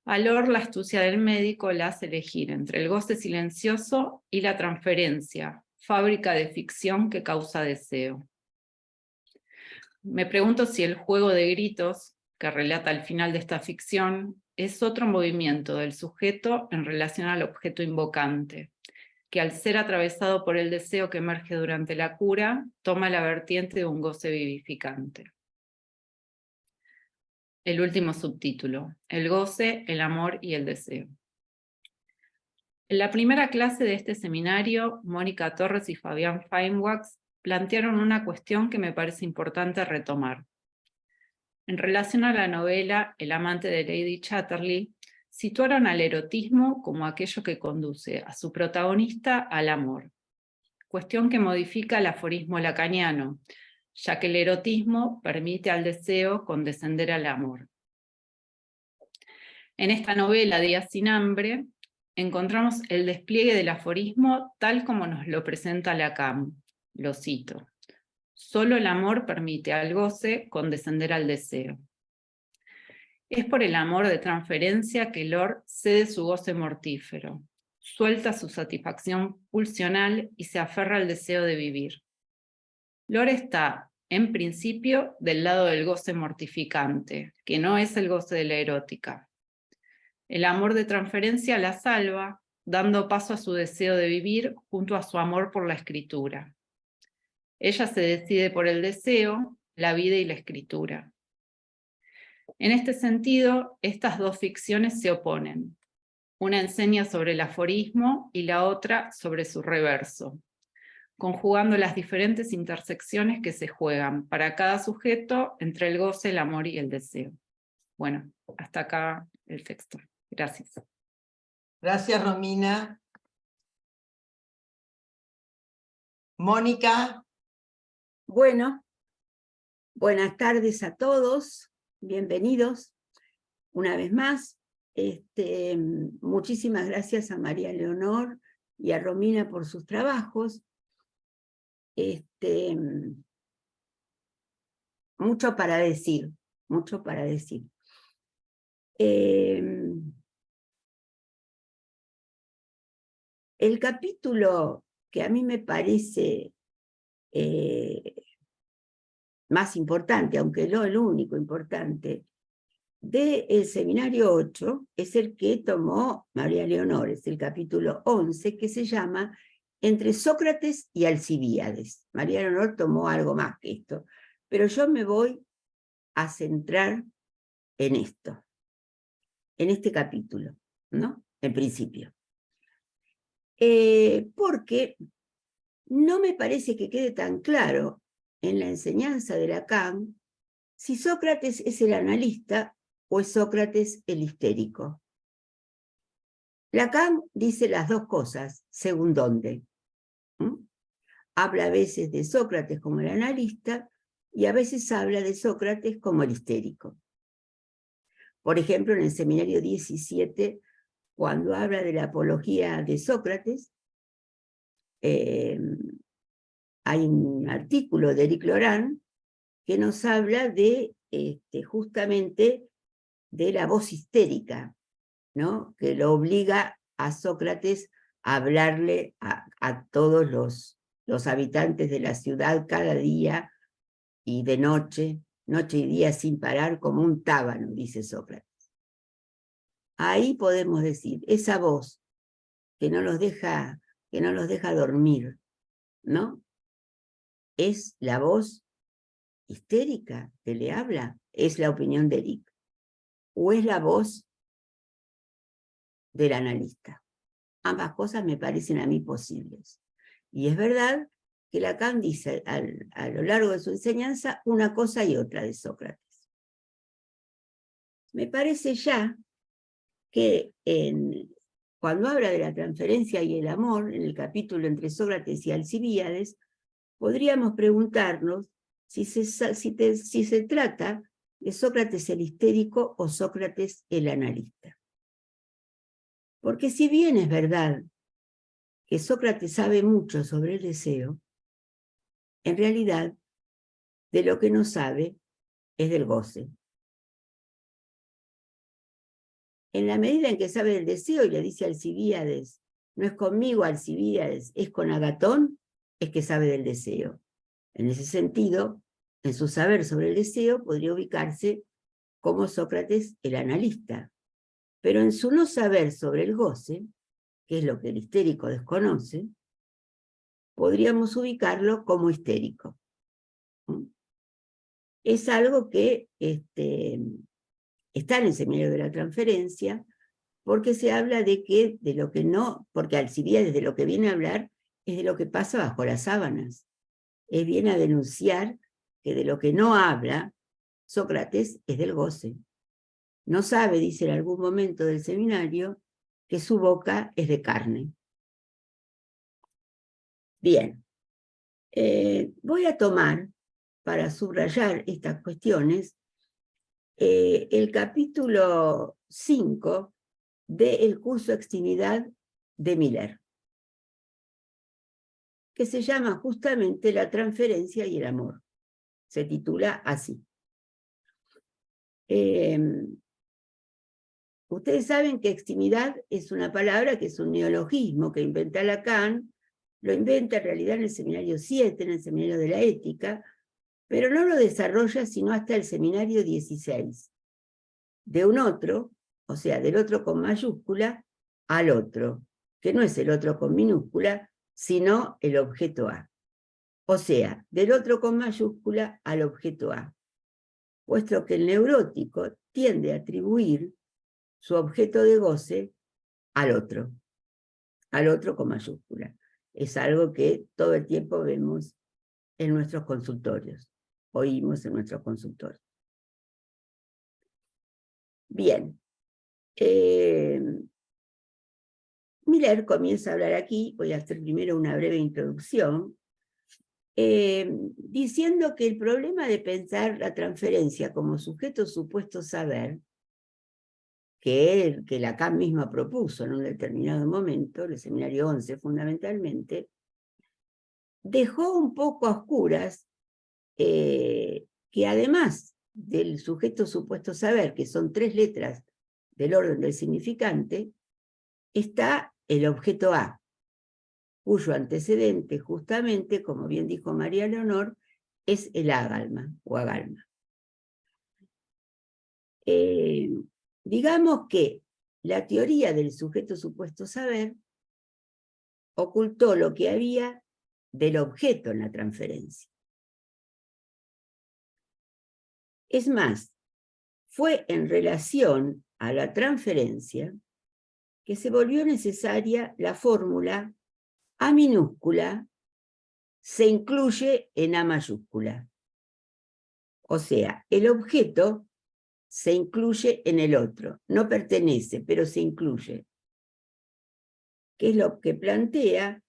A Lord, la astucia del médico la hace elegir entre el goce silencioso y la transferencia, fábrica de ficción que causa deseo. Me pregunto si el juego de gritos, que relata al final de esta ficción, es otro movimiento del sujeto en relación al objeto invocante, que al ser atravesado por el deseo que emerge durante la cura, toma la vertiente de un goce vivificante. El último subtítulo, el goce, el amor y el deseo. En la primera clase de este seminario, Mónica Torres y Fabián Feinwachs plantearon una cuestión que me parece importante retomar. En relación a la novela El amante de Lady Chatterley, situaron al erotismo como aquello que conduce a su protagonista al amor, cuestión que modifica el aforismo lacaniano, ya que el erotismo permite al deseo condescender al amor. En esta novela, Días sin hambre, encontramos el despliegue del aforismo tal como nos lo presenta Lacan. Lo cito. Solo el amor permite al goce condescender al deseo. Es por el amor de transferencia que Lord cede su goce mortífero, suelta su satisfacción pulsional y se aferra al deseo de vivir. Lord está, en principio, del lado del goce mortificante, que no es el goce de la erótica. El amor de transferencia la salva, dando paso a su deseo de vivir junto a su amor por la escritura. Ella se decide por el deseo, la vida y la escritura. En este sentido, estas dos ficciones se oponen. Una enseña sobre el aforismo y la otra sobre su reverso, conjugando las diferentes intersecciones que se juegan para cada sujeto entre el goce, el amor y el deseo. Bueno, hasta acá el texto. Gracias. Gracias, Romina. Mónica. Bueno, buenas tardes a todos, bienvenidos una vez más. Muchísimas gracias a María Leonor y a Romina por sus trabajos. Mucho para decir, mucho para decir. El capítulo que a mí me parece más importante, aunque no el único importante, del seminario 8 es el que tomó María Leonor, es el capítulo 11, que se llama Entre Sócrates y Alcibíades. María Leonor tomó algo más que esto, pero yo me voy a centrar en esto, en este capítulo, ¿no? En principio. Porque no me parece que quede tan claro en la enseñanza de Lacan si Sócrates es el analista o es Sócrates el histérico. Lacan dice las dos cosas, según dónde. Habla a veces de Sócrates como el analista y a veces habla de Sócrates como el histérico. Por ejemplo, en el seminario 17, cuando habla de la apología de Sócrates, hay un artículo de Éric Laurent que nos habla de justamente de la voz histérica, ¿no? Que lo obliga a Sócrates hablarle a todos los habitantes de la ciudad cada día y de noche y día sin parar, como un tábano, dice Sócrates. Ahí podemos decir, esa voz que no los deja dormir, ¿no? Es la voz histérica que le habla, es la opinión de Eric, o es la voz del analista. Ambas cosas me parecen a mí posibles. Y es verdad que Lacan dice a lo largo de su enseñanza una cosa y otra de Sócrates. Me parece ya que cuando habla de la transferencia y el amor, en el capítulo entre Sócrates y Alcibíades, podríamos preguntarnos si se trata de Sócrates el histérico o Sócrates el analista. Porque si bien es verdad que Sócrates sabe mucho sobre el deseo, en realidad de lo que no sabe es del goce. En la medida en que sabe del deseo y le dice a Alcibíades, no es conmigo Alcibíades, es con Agatón, es que sabe del deseo. En ese sentido, en su saber sobre el deseo podría ubicarse como Sócrates el analista, pero en su no saber sobre el goce, que es lo que el histérico desconoce, podríamos ubicarlo como histérico. Es algo que está en el seminario de la transferencia, porque se habla de lo que no, porque Alcibíades de lo que viene a hablar es de lo que pasa bajo las sábanas. Él viene a denunciar que de lo que no habla Sócrates es del goce. No sabe, dice en algún momento del seminario, que su boca es de carne. Bien, voy a tomar, para subrayar estas cuestiones, el capítulo 5 del curso Extimidad de Miller, que se llama justamente La transferencia y el amor. Se titula así. Ustedes saben que extimidad es una palabra que es un neologismo que inventa Lacan, lo inventa en realidad en el seminario 7, en el seminario de la ética, pero no lo desarrolla sino hasta el seminario 16. De un otro, o sea, del otro con mayúscula, al otro, que no es el otro con minúscula, sino el objeto A. O sea, del otro con mayúscula al objeto A, puesto que el neurótico tiende a atribuir su objeto de goce al otro con mayúscula. Es algo que todo el tiempo vemos en nuestros consultorios, oímos en nuestros consultorios. Bien, Miller comienza a hablar aquí, voy a hacer primero una breve introducción, diciendo que el problema de pensar la transferencia como sujeto supuesto saber, que Lacan misma propuso en un determinado momento, el seminario 11 fundamentalmente, dejó un poco a oscuras que además del sujeto supuesto saber, que son 3 letras del orden del significante, está el objeto A, cuyo antecedente justamente, como bien dijo María Leonor, es el agalma o agalma. Digamos que la teoría del sujeto supuesto saber ocultó lo que había del objeto en la transferencia. Es más, fue en relación a la transferencia que se volvió necesaria la fórmula A minúscula se incluye en A mayúscula. O sea, el objeto se incluye en el otro, no pertenece, pero se incluye. Que es lo que plantea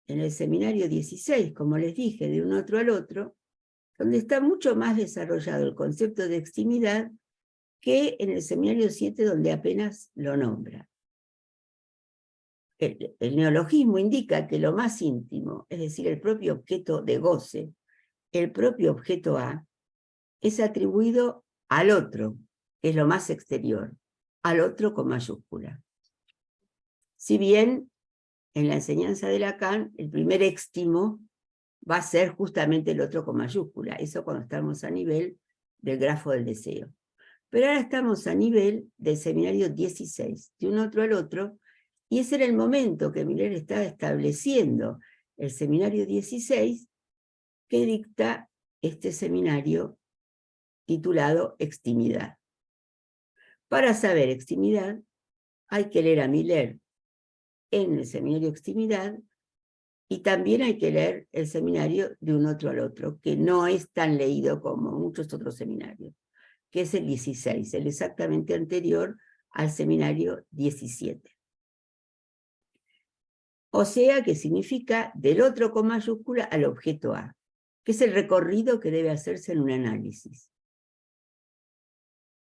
en el seminario 16, como les dije, de un otro al otro, donde está mucho más desarrollado el concepto de extimidad que en el seminario 7, donde apenas lo nombra. El neologismo indica que lo más íntimo, es decir, el propio objeto de goce, el propio objeto A, es atribuido al otro, que es lo más exterior, al otro con mayúscula. Si bien en la enseñanza de Lacan, el primer éxtimo va a ser justamente el otro con mayúscula, eso cuando estamos a nivel del grafo del deseo. Pero ahora estamos a nivel del seminario 16, de un otro al otro, y ese era el momento que Miller estaba estableciendo el seminario 16, que dicta este seminario titulado Extimidad. Para saber extimidad, hay que leer a Miller en el seminario Extimidad, y también hay que leer el seminario de un otro al otro, que no es tan leído como muchos otros seminarios, que es el 16, el exactamente anterior al seminario 17. O sea que significa del otro con mayúscula al objeto A, que es el recorrido que debe hacerse en un análisis.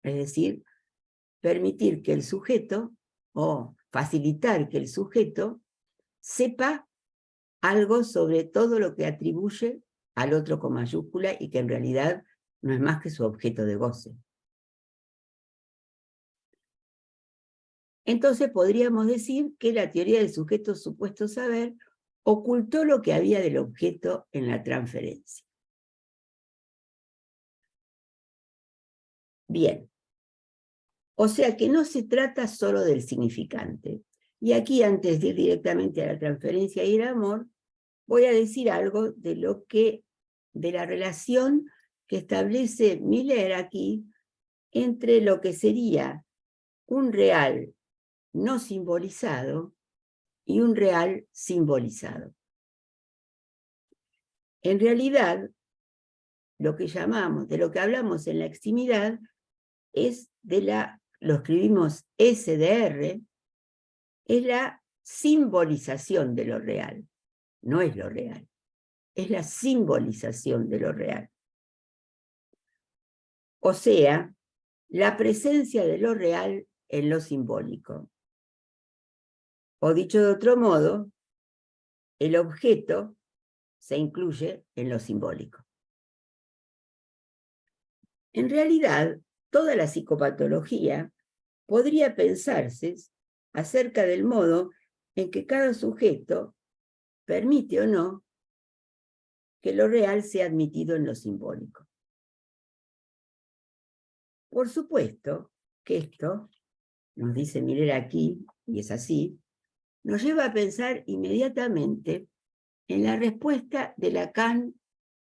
Es decir, permitir que el sujeto, o facilitar que el sujeto, sepa algo sobre todo lo que atribuye al otro con mayúscula y que en realidad no es más que su objeto de goce. Entonces podríamos decir que la teoría del sujeto supuesto saber ocultó lo que había del objeto en la transferencia. Bien, o sea que no se trata solo del significante. Y aquí, antes de ir directamente a la transferencia y el amor, voy a decir algo de la relación que establece Miller aquí entre lo que sería un real no simbolizado y un real simbolizado. En realidad, lo que llamamos, de lo que hablamos en la extimidad, es lo escribimos SDR, es la simbolización de lo real, no es lo real, es la simbolización de lo real. O sea, la presencia de lo real en lo simbólico. O dicho de otro modo, el objeto se incluye en lo simbólico. En realidad, toda la psicopatología podría pensarse acerca del modo en que cada sujeto permite o no que lo real sea admitido en lo simbólico. Por supuesto que esto, nos dice Miller aquí, y es así, nos lleva a pensar inmediatamente en la respuesta de Lacan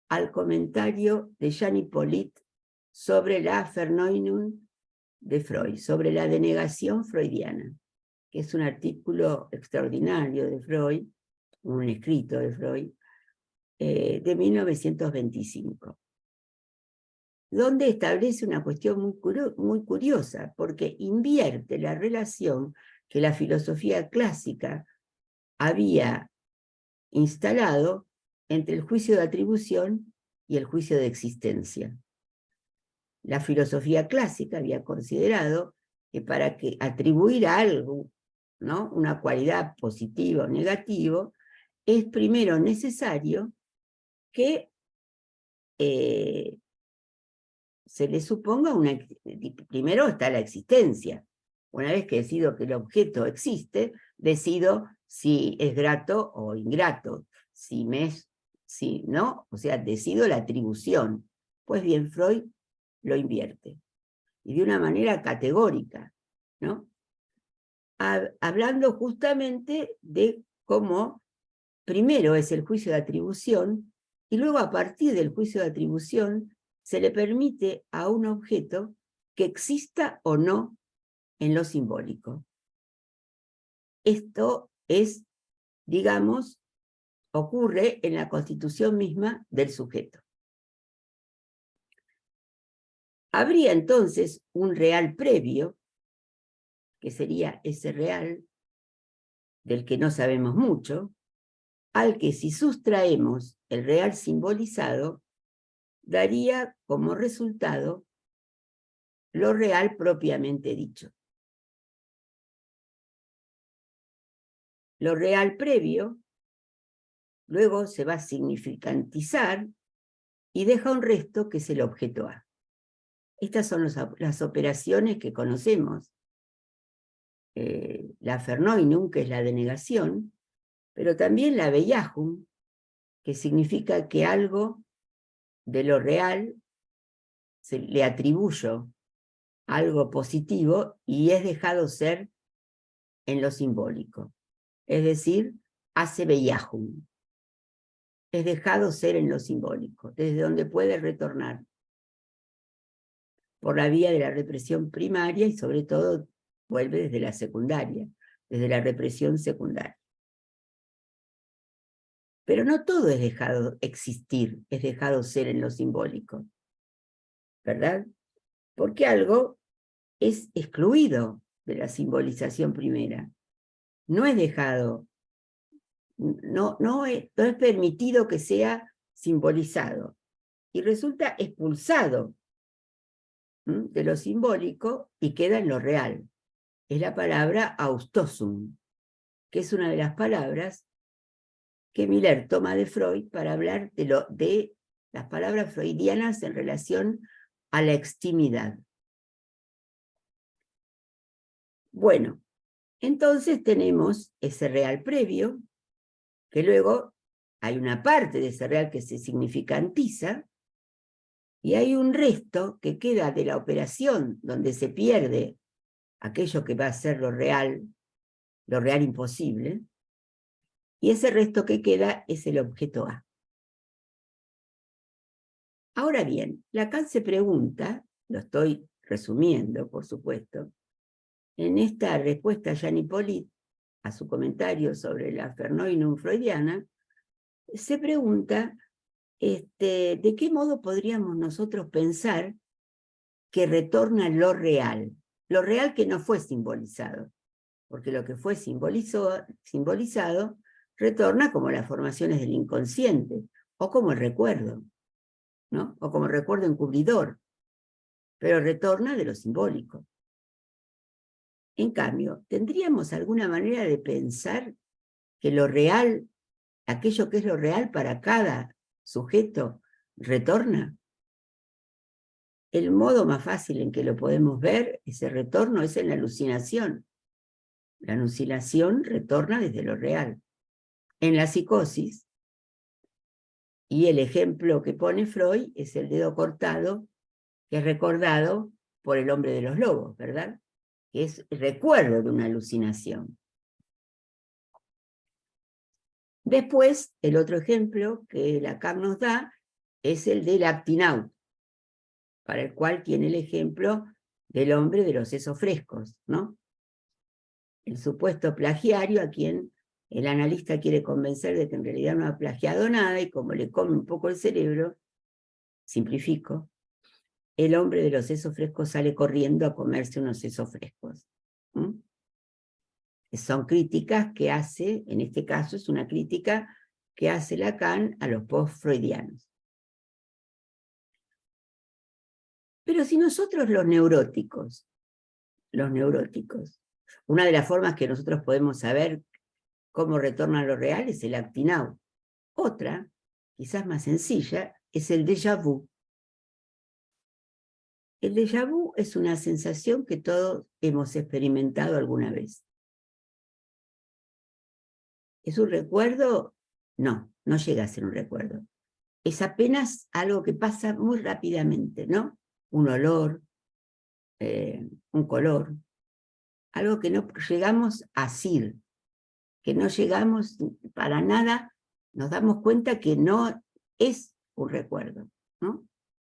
al comentario de Jean Hippolyte sobre la Verneinung de Freud, sobre la denegación freudiana, que es un artículo extraordinario de Freud, un escrito de Freud, de 1925, donde establece una cuestión muy curiosa, porque invierte la relación que la filosofía clásica había instalado entre el juicio de atribución y el juicio de existencia. La filosofía clásica había considerado que para atribuir a algo, ¿no?, una cualidad positiva o negativa, es primero necesario que se le suponga primero está la existencia. Una vez que decido que el objeto existe, decido si es grato o ingrato, si no, o sea, decido la atribución. Pues bien, Freud lo invierte, y de una manera categórica, ¿no? Hablando justamente de cómo primero es el juicio de atribución, y luego a partir del juicio de atribución se le permite a un objeto que exista o no en lo simbólico. Esto es, digamos, ocurre en la constitución misma del sujeto. Habría entonces un real previo, que sería ese real del que no sabemos mucho, al que si sustraemos el real simbolizado, daría como resultado lo real propiamente dicho. Lo real previo luego se va a significantizar y deja un resto que es el objeto A. Estas son las operaciones que conocemos la Verneunung, que es la denegación, pero también la Bejahung, que significa que algo de lo real le atribuyo algo positivo y es dejado ser en lo simbólico. Es decir, hace Bejahung. Es dejado ser en lo simbólico, desde donde puede retornar por la vía de la represión primaria y sobre todo vuelve desde la secundaria, desde la represión secundaria. Pero no todo es dejado existir, es dejado ser en lo simbólico, ¿verdad? Porque algo es excluido de la simbolización primera. No es dejado, no es permitido que sea simbolizado. Y resulta expulsado de lo simbólico y queda en lo real. Es la palabra Austosum, que es una de las palabras que Miller toma de Freud para hablar de las palabras freudianas en relación a la extimidad. Bueno, entonces tenemos ese real previo, que luego hay una parte de ese real que se significantiza, y hay un resto que queda de la operación donde se pierde aquello que va a ser lo real imposible, y ese resto que queda es el objeto A. Ahora bien, Lacan se pregunta, lo estoy resumiendo, por supuesto, en esta respuesta a Jean Hippolyte, a su comentario sobre la Verneunung freudiana, se pregunta de qué modo podríamos nosotros pensar que retorna lo real que no fue simbolizado, porque lo que fue simbolizado retorna como las formaciones del inconsciente, o como el recuerdo, ¿no? O como el recuerdo encubridor, pero retorna de lo simbólico. En cambio, ¿tendríamos alguna manera de pensar que lo real, aquello que es lo real para cada sujeto, retorna? El modo más fácil en que lo podemos ver, ese retorno, es en la alucinación. La alucinación retorna desde lo real. En la psicosis, y el ejemplo que pone Freud es el dedo cortado, que es recordado por el hombre de los lobos, ¿verdad? Que es el recuerdo de una alucinación. Después, el otro ejemplo que Lacan nos da es el del actinaut, para el cual tiene el ejemplo del hombre de los sesos frescos, ¿no? El supuesto plagiario a quien el analista quiere convencer de que en realidad no ha plagiado nada, y como le come un poco el cerebro, simplifico, el hombre de los sesos frescos sale corriendo a comerse unos sesos frescos. Son críticas que hace, en este caso es una crítica que hace Lacan a los post-freudianos. Pero si nosotros los neuróticos, una de las formas que nosotros podemos saber cómo retorna a lo real es el actinaut. Otra, quizás más sencilla, es el déjà vu. El déjà vu es una sensación que todos hemos experimentado alguna vez. ¿Es un recuerdo? No, no llega a ser un recuerdo. Es apenas algo que pasa muy rápidamente, ¿no? Un olor, un color, algo que no llegamos a asir, que no llegamos para nada, nos damos cuenta que no es un recuerdo, ¿no?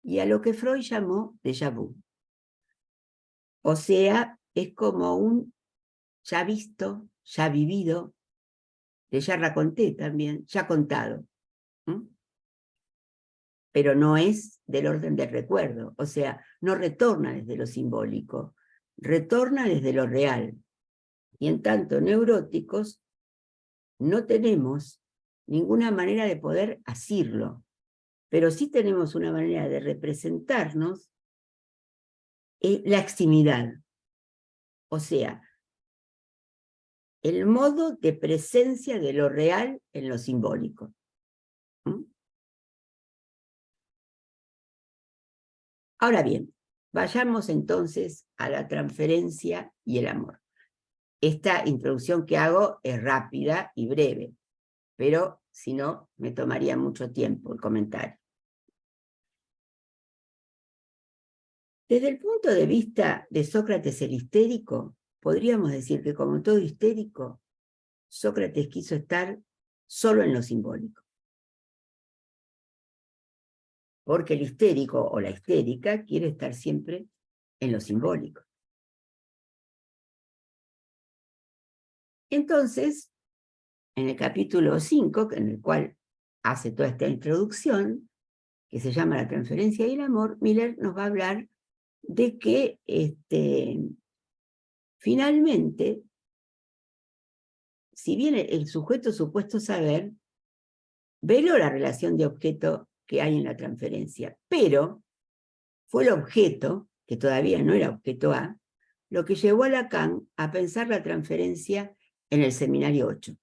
Y a lo que Freud llamó déjà vu. O sea, es como un ya visto, ya vivido, que ya raconté también, ya contado. Pero no es del orden del recuerdo, o sea, no retorna desde lo simbólico, retorna desde lo real. Y en tanto neuróticos, no tenemos ninguna manera de poder asirlo, pero sí tenemos una manera de representarnos la extimidad, o sea, el modo de presencia de lo real en lo simbólico. Ahora bien, vayamos entonces a la transferencia y el amor. esta introducción que hago es rápida y breve, pero si no, me tomaría mucho tiempo el comentario. Desde el punto de vista de Sócrates el histérico, podríamos decir que como todo histérico, Sócrates quiso estar solo en lo simbólico. Porque el histérico o la histérica quiere estar siempre en lo simbólico. Entonces, en el capítulo 5, en el cual hace toda esta introducción, que se llama La transferencia y el amor, Miller nos va a hablar de que finalmente, si bien el sujeto supuesto saber veló la relación de objeto que hay en la transferencia, pero fue el objeto, que todavía no era objeto A, lo que llevó a Lacan a pensar la transferencia en el seminario 8.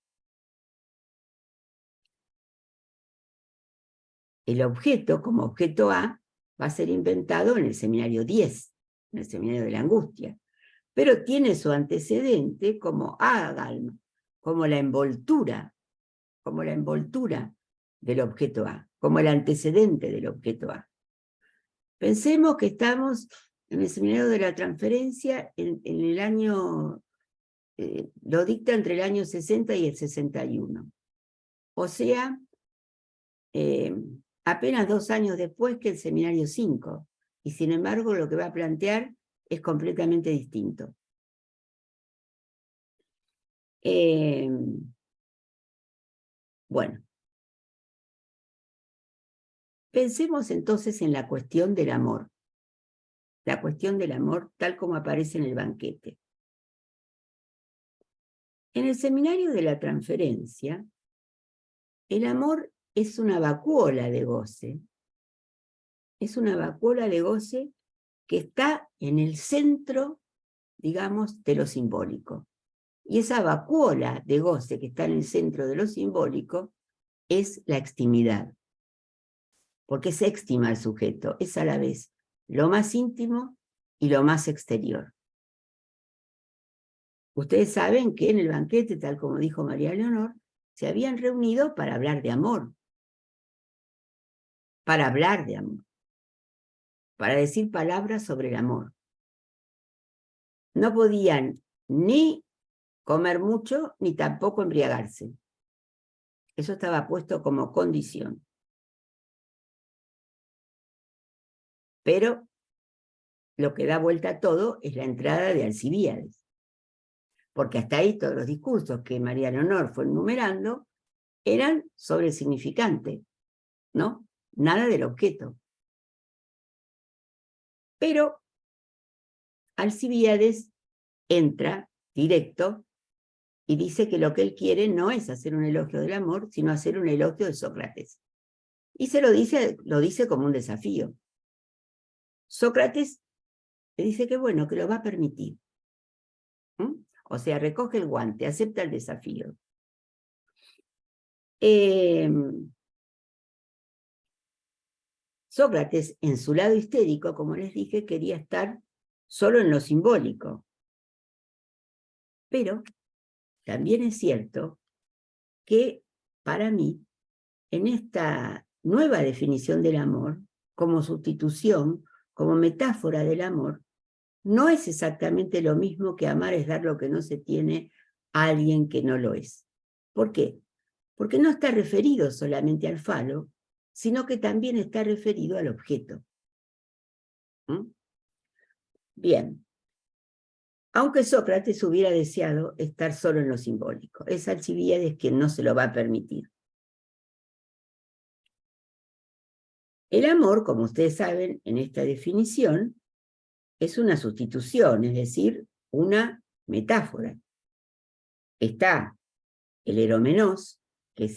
El objeto, como objeto A, va a ser inventado en el seminario 10, en el seminario de la angustia, pero tiene su antecedente como agalma, como la envoltura del objeto A, como el antecedente del objeto A. Pensemos que estamos en el seminario de la transferencia en el año, lo dicta entre el año 60 y el 61. O sea, apenas 2 años después que el seminario 5. Y sin embargo, lo que va a plantear es completamente distinto. Bueno. Pensemos entonces en la cuestión del amor. La cuestión del amor tal como aparece en el banquete. En el seminario de la transferencia, el amor es una vacuola de goce. Es una vacuola de goce que está en el centro, digamos, de lo simbólico. Y esa vacuola de goce que está en el centro de lo simbólico es la extimidad. Porque se extima al sujeto, es a la vez lo más íntimo y lo más exterior. Ustedes saben que en el banquete, tal como dijo María Leonor, se habían reunido para hablar de amor. Para hablar de amor. Para decir palabras sobre el amor. No podían ni comer mucho, ni tampoco embriagarse. Eso estaba puesto como condición. Pero lo que da vuelta a todo es la entrada de Alcibíades. Porque hasta ahí todos los discursos que María Leonor fue enumerando eran sobre el significante, ¿no? Nada del objeto. Pero Alcibíades entra directo y dice que lo que él quiere no es hacer un elogio del amor, sino hacer un elogio de Sócrates. Y se lo dice como un desafío. Sócrates le dice que bueno, que lo va a permitir. O sea, recoge el guante, acepta el desafío. Sócrates, en su lado histérico, como les dije, quería estar solo en lo simbólico. Pero también es cierto que, para mí, en esta nueva definición del amor, como sustitución, como metáfora del amor, no es exactamente lo mismo que amar es dar lo que no se tiene a alguien que no lo es. ¿Por qué? Porque no está referido solamente al falo, sino que también está referido al objeto. Bien. Aunque Sócrates hubiera deseado estar solo en lo simbólico, es Alcibíades quien no se lo va a permitir. El amor, como ustedes saben, en esta definición, es una sustitución, es decir, una metáfora. Está el eromenos,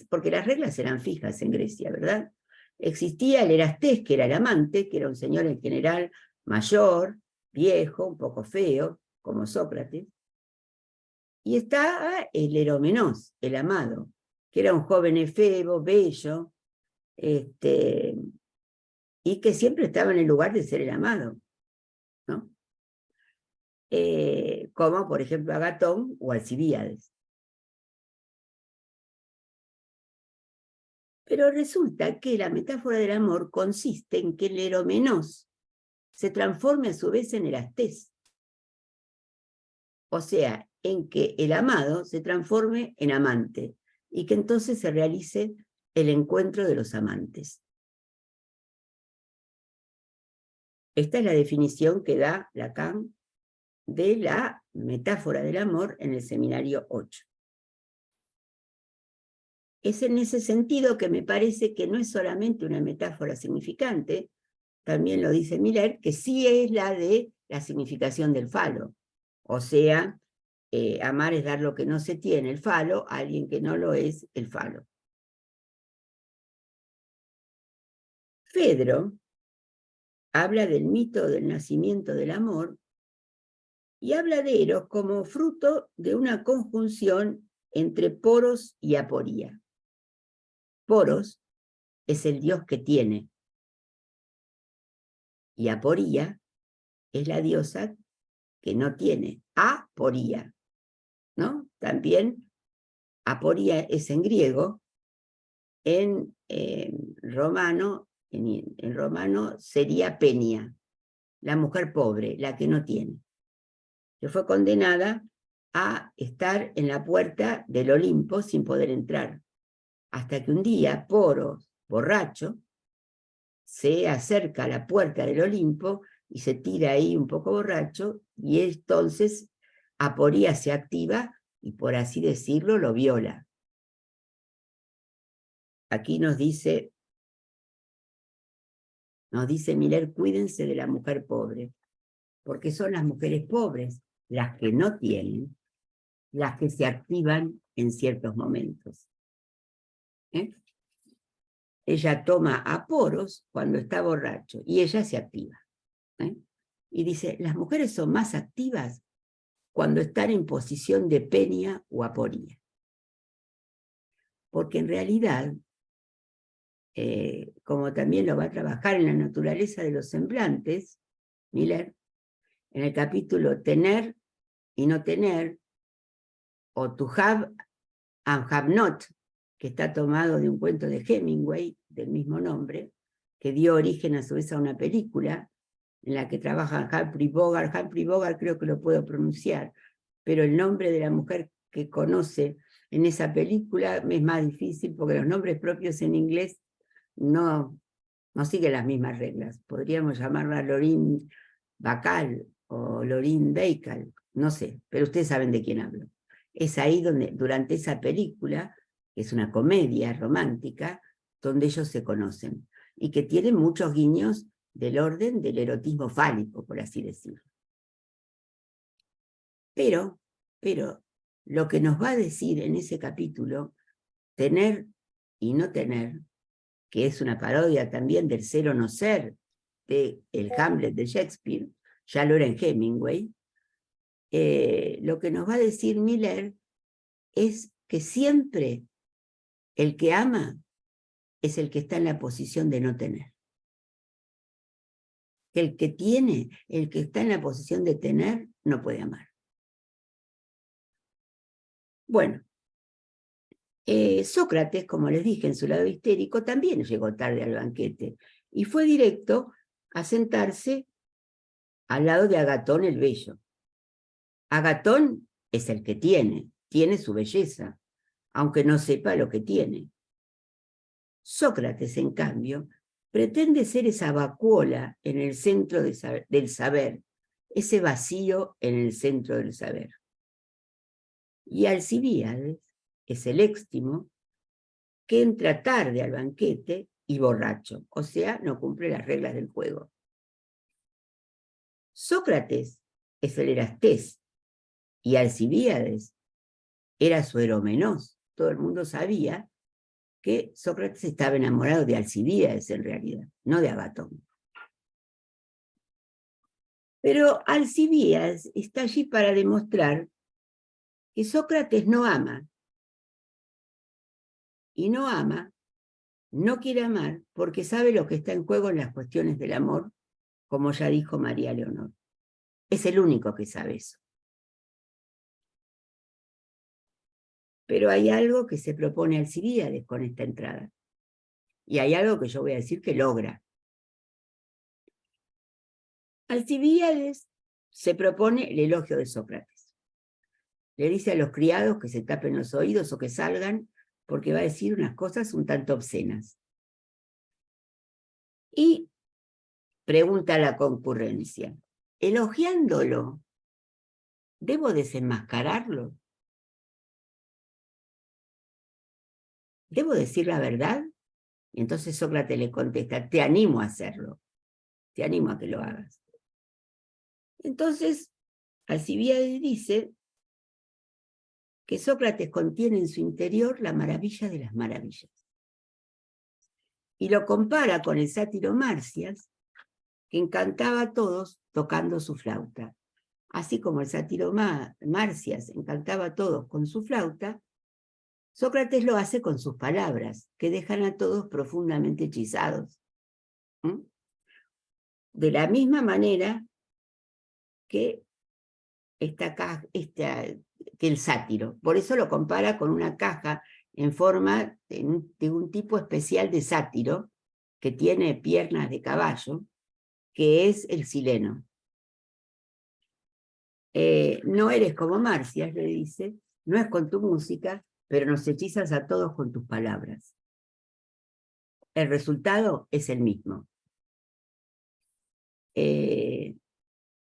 porque las reglas eran fijas en Grecia, ¿verdad? Existía el erastés, que era el amante, que era un señor en general mayor, viejo, un poco feo, como Sócrates. Y está el eromenos, el amado, que era un joven efebo, bello, y que siempre estaba en el lugar de ser el amado, ¿no? como por ejemplo Agatón o Alcibíades. Pero resulta que la metáfora del amor consiste en que el eromenos se transforme a su vez en erastés. O sea, en que el amado se transforme en amante y que entonces se realice el encuentro de los amantes. Esta es la definición que da Lacan de la metáfora del amor en el seminario 8. Es en ese sentido que me parece que no es solamente una metáfora significante, también lo dice Miller, que sí es la de la significación del falo. O sea, amar es dar lo que no se tiene, el falo, a alguien que no lo es, el falo. Fedro habla del mito del nacimiento del amor y habla de Eros como fruto de una conjunción entre Poros y Aporía. Poros es el dios que tiene y Aporía es la diosa que no tiene. Aporía, ¿no? También Aporía es en griego, en romano sería Penia, la mujer pobre, la que no tiene, que fue condenada a estar en la puerta del Olimpo sin poder entrar, hasta que un día Poros, borracho, se acerca a la puerta del Olimpo y se tira ahí un poco borracho, y entonces Aporía se activa y, por así decirlo, lo viola. Aquí nos dice Miller, cuídense de la mujer pobre, porque son las mujeres pobres, las que no tienen, las que se activan en ciertos momentos. Ella toma a Poros cuando está borracho y ella se activa. Y dice, las mujeres son más activas cuando están en posición de Penia o Aporía. Porque en realidad, como también lo va a trabajar en la naturaleza de los semblantes, Miller, en el capítulo Tener y no tener, o To have and have not, que está tomado de un cuento de Hemingway, del mismo nombre, que dio origen a su vez a una película, en la que trabaja Humphrey Bogart creo que lo puedo pronunciar, pero el nombre de la mujer que conoce en esa película es más difícil porque los nombres propios en inglés no siguen las mismas reglas. Podríamos llamarla Lorraine Bacall o Lorraine Bacall, no sé, pero ustedes saben de quién hablo. Es ahí donde, durante esa película, que es una comedia romántica, donde ellos se conocen, y que tiene muchos guiños del orden del erotismo fálico, por así decirlo. Pero lo que nos va a decir en ese capítulo, Tener y no tener, que es una parodia también del ser o no ser, de el Hamlet de Shakespeare, ya lo era en Hemingway, lo que nos va a decir Miller es que siempre el que ama es el que está en la posición de no tener. Que el que tiene, el que está en la posición de tener, no puede amar. Bueno, Sócrates, como les dije, en su lado histérico, también llegó tarde al banquete y fue directo a sentarse al lado de Agatón el Bello. Agatón es el que tiene su belleza, aunque no sepa lo que tiene. Sócrates, en cambio, pretende ser esa vacuola en el centro del saber, ese vacío en el centro del saber. Y Alcibíades es el éxtimo que entra tarde al banquete y borracho, o sea, no cumple las reglas del juego. Sócrates es el Erastés y Alcibíades era su Eromenos. Todo el mundo sabía que Sócrates estaba enamorado de Alcibíades en realidad, no de Agatón. Pero Alcibíades está allí para demostrar que Sócrates no ama. Y no ama, no quiere amar, porque sabe lo que está en juego en las cuestiones del amor, como ya dijo María Leonor. Es el único que sabe eso. Pero hay algo que se propone Alcibíades con esta entrada. Y hay algo que yo voy a decir que logra. Alcibíades se propone el elogio de Sócrates. Le dice a los criados que se tapen los oídos o que salgan, porque va a decir unas cosas un tanto obscenas. Y pregunta a la concurrencia, elogiándolo, ¿debo desenmascararlo? ¿Debo decir la verdad? Y entonces Sócrates le contesta, te animo a hacerlo, te animo a que lo hagas. Entonces, Alcibíades dice que Sócrates contiene en su interior la maravilla de las maravillas. Y lo compara con el sátiro Marcias, que encantaba a todos tocando su flauta. Así como el sátiro Marcias encantaba a todos con su flauta, Sócrates lo hace con sus palabras, que dejan a todos profundamente hechizados. De la misma manera que el sátiro. Por eso lo compara con una caja en forma de un tipo especial de sátiro, que tiene piernas de caballo, que es el sileno. No eres como Marcias, le dice, no es con tu música, pero nos hechizas a todos con tus palabras. El resultado es el mismo. El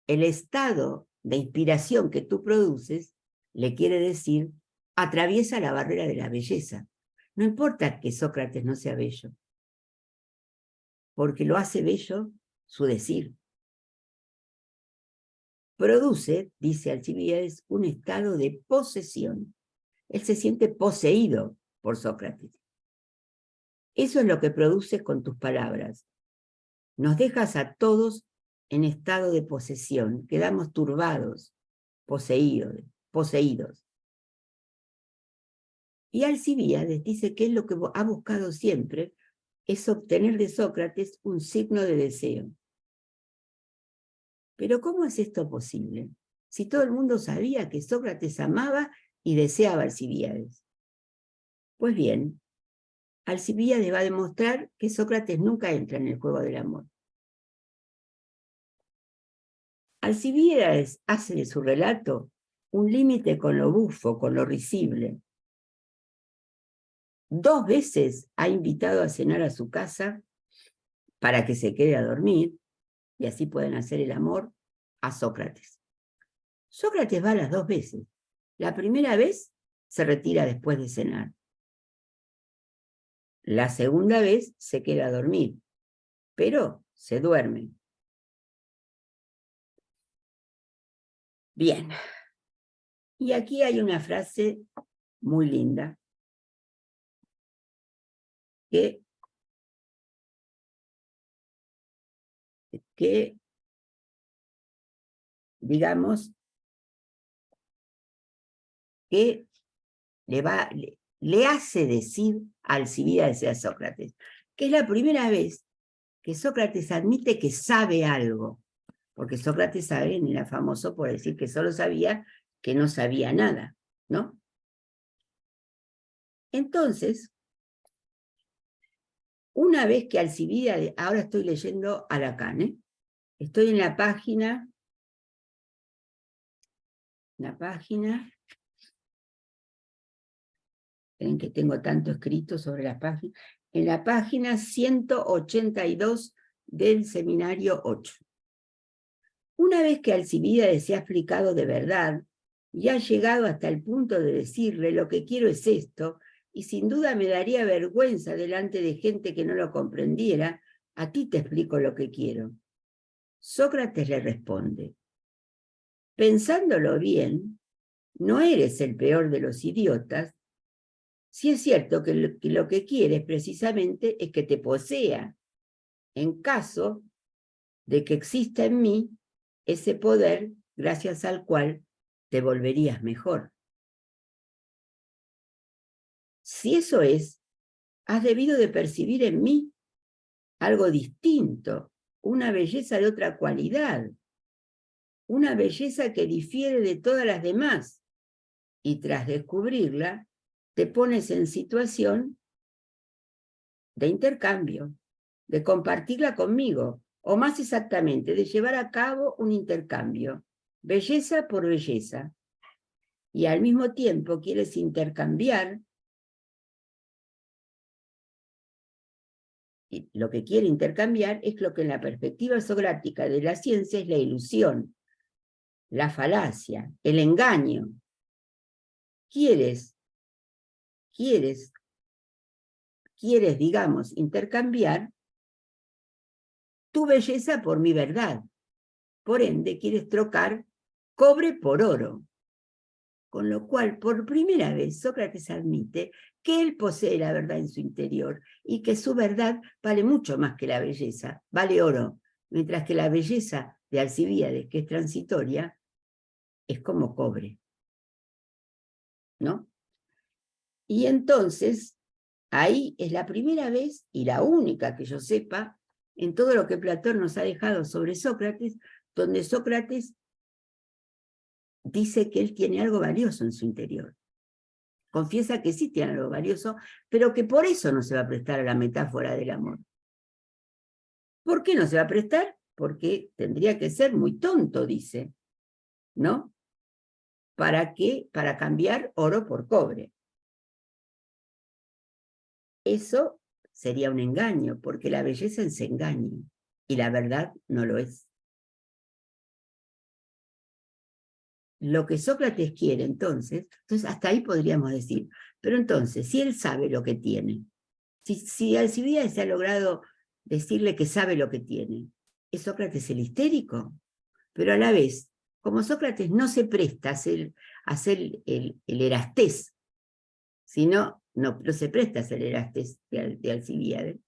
estado de inspiración que tú produces, le quiere decir, atraviesa la barrera de la belleza. No importa que Sócrates no sea bello, porque lo hace bello su decir. Produce, dice Alcibíades, un estado de posesión. Él se siente poseído por Sócrates. Eso es lo que produces con tus palabras. Nos dejas a todos en estado de posesión, quedamos turbados, poseídos. Y Alcibíades dice que es lo que ha buscado siempre, es obtener de Sócrates un signo de deseo. Pero ¿cómo es esto posible? Si todo el mundo sabía que Sócrates amaba y deseaba a Alcibíades. Pues bien, Alcibíades va a demostrar que Sócrates nunca entra en el juego del amor. Alcibíades hace de su relato un límite con lo bufo, con lo risible. 2 veces ha invitado a cenar a su casa para que se quede a dormir, y así pueden hacer el amor a Sócrates. Sócrates va las 2 veces. La primera vez se retira después de cenar. La segunda vez se queda a dormir, pero se duerme. Bien. Y aquí hay una frase muy linda que digamos, que le hace decir a Alcibíades y a Sócrates, que es la primera vez que Sócrates admite que sabe algo, porque Sócrates era famoso por decir que solo sabía que no sabía nada, ¿no? Entonces, una vez que Alcibíades, ahora estoy leyendo a Lacan, estoy en la página, en que tengo tanto escrito sobre la página, en la página 182 del seminario 8. Una vez que Alcibíades se ha explicado de verdad, y ha llegado hasta el punto de decirle, lo que quiero es esto, y sin duda me daría vergüenza delante de gente que no lo comprendiera, a ti te explico lo que quiero. Sócrates le responde, pensándolo bien, no eres el peor de los idiotas, si es cierto que lo que quieres precisamente es que te posea, en caso de que exista en mí ese poder gracias al cual te volverías mejor. Si eso es, has debido de percibir en mí algo distinto, una belleza de otra cualidad. una belleza que difiere de todas las demás, y tras descubrirla, te pones en situación de intercambio, de compartirla conmigo, o más exactamente, de llevar a cabo un intercambio, belleza por belleza, y al mismo tiempo quieres intercambiar, y lo que quiere intercambiar es lo que en la perspectiva socrática de la ciencia es la ilusión, la falacia, el engaño. Quieres, digamos, intercambiar tu belleza por mi verdad. Por ende, quieres trocar cobre por oro. Con lo cual, por primera vez, Sócrates admite que él posee la verdad en su interior y que su verdad vale mucho más que la belleza, vale oro, mientras que la belleza de Alcibíades, que es transitoria, es como cobre, ¿no? Y entonces, ahí es la primera vez, y la única que yo sepa, en todo lo que Platón nos ha dejado sobre Sócrates, donde Sócrates dice que él tiene algo valioso en su interior. Confiesa que sí tiene algo valioso, pero que por eso no se va a prestar a la metáfora del amor. ¿Por qué no se va a prestar? Porque tendría que ser muy tonto, dice, ¿no? ¿Para qué? Para cambiar oro por cobre. Eso sería un engaño, porque la belleza es engaño, y la verdad no lo es. Lo que Sócrates quiere, entonces hasta ahí podríamos decir, pero entonces, si él sabe lo que tiene, si Alcibíades se ha logrado decirle que sabe lo que tiene, ¿es Sócrates el histérico? Pero a la vez, como Sócrates no se presta a hacer el Erastés, sino no se presta a hacer el Erastés de Alcibíades,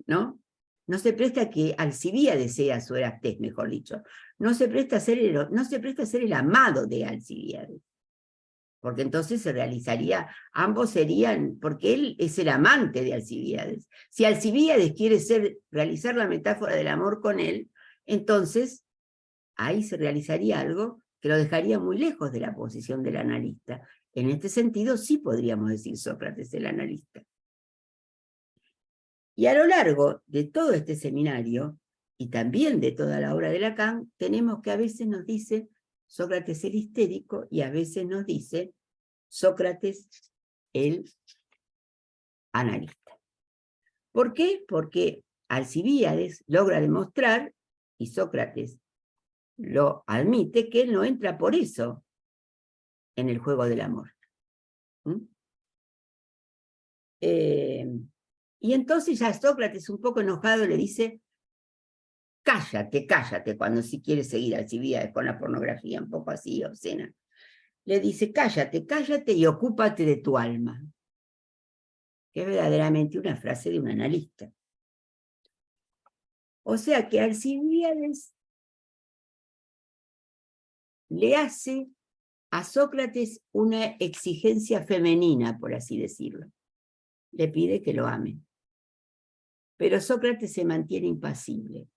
¿no? No se presta a que Alcibíades sea su Erastés, mejor dicho. No se presta a ser el amado de Alcibíades. Porque entonces se realizaría, ambos serían, porque él es el amante de Alcibíades. Si Alcibíades quiere realizar la metáfora del amor con él, entonces ahí se realizaría algo que lo dejaría muy lejos de la posición del analista. En este sentido sí podríamos decir Sócrates el analista. Y a lo largo de todo este seminario, y también de toda la obra de Lacan, tenemos que a veces nos dice Sócrates el histérico y a veces nos dice Sócrates el analista. ¿Por qué? Porque Alcibíades logra demostrar, y Sócrates lo admite, que él no entra por eso en el juego del amor. Y entonces ya Sócrates, un poco enojado, le dice: cállate, cállate, cuando si quiere seguir Alcibíades con la pornografía, un poco así, obscena. Le dice: cállate, cállate y ocúpate de tu alma. Que es verdaderamente una frase de un analista. O sea que Alcibíades le hace a Sócrates una exigencia femenina, por así decirlo. Le pide que lo ame. Pero Sócrates se mantiene impasible.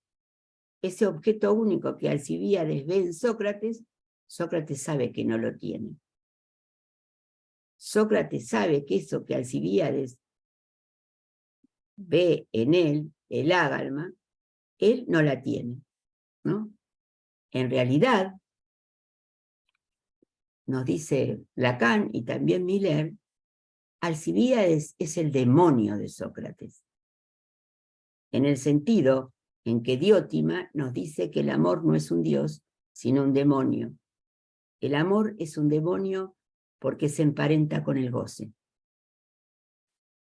Ese objeto único que Alcibíades ve en Sócrates, Sócrates sabe que no lo tiene. Sócrates sabe que eso que Alcibíades ve en él, el ágalma, él no la tiene, ¿no? En realidad, nos dice Lacan y también Miller, Alcibíades es el demonio de Sócrates, en el sentido en que Diótima nos dice que el amor no es un dios, sino un demonio. El amor es un demonio porque se emparenta con el goce.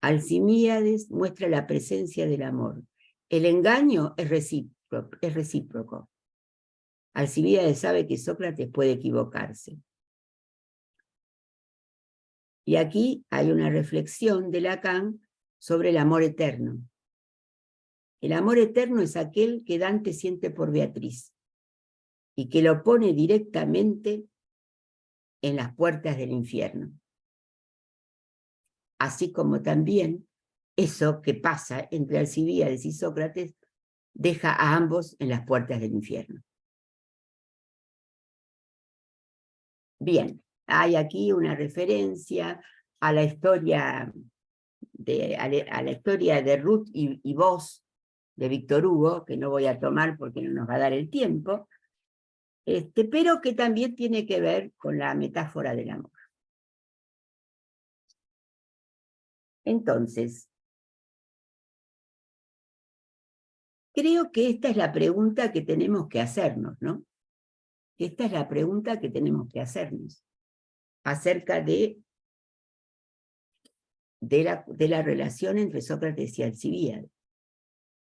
Alcibíades muestra la presencia del amor. El engaño es recíproco. Alcibíades sabe que Sócrates puede equivocarse. Y aquí hay una reflexión de Lacan sobre el amor eterno. El amor eterno es aquel que Dante siente por Beatriz y que lo pone directamente en las puertas del infierno. Así como también eso que pasa entre Alcibíades y Sócrates deja a ambos en las puertas del infierno. Bien, hay aquí una referencia a la historia a la historia de Ruth y Vos de Víctor Hugo, que no voy a tomar porque no nos va a dar el tiempo, pero que también tiene que ver con la metáfora del amor. Entonces, creo que esta es la pregunta que tenemos que hacernos, ¿no? Esta es la pregunta que tenemos que hacernos acerca de la relación entre Sócrates y Alcibíades,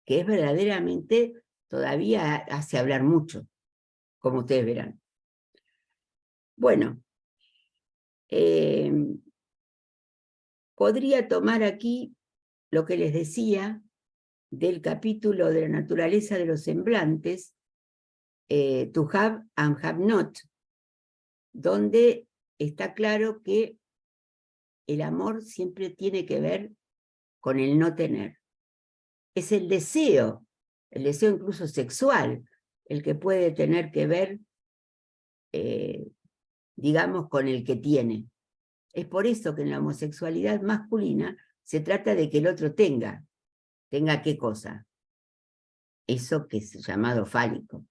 que es verdaderamente, todavía hace hablar mucho, como ustedes verán. Bueno, podría tomar aquí lo que les decía del capítulo de la naturaleza de los semblantes, To Have and Have Not, donde está claro que el amor siempre tiene que ver con el no tener. Es el deseo incluso sexual, el que puede tener que ver, digamos, con el que tiene. Es por eso que en la homosexualidad masculina se trata de que el otro tenga qué cosa, eso que es llamado fálico.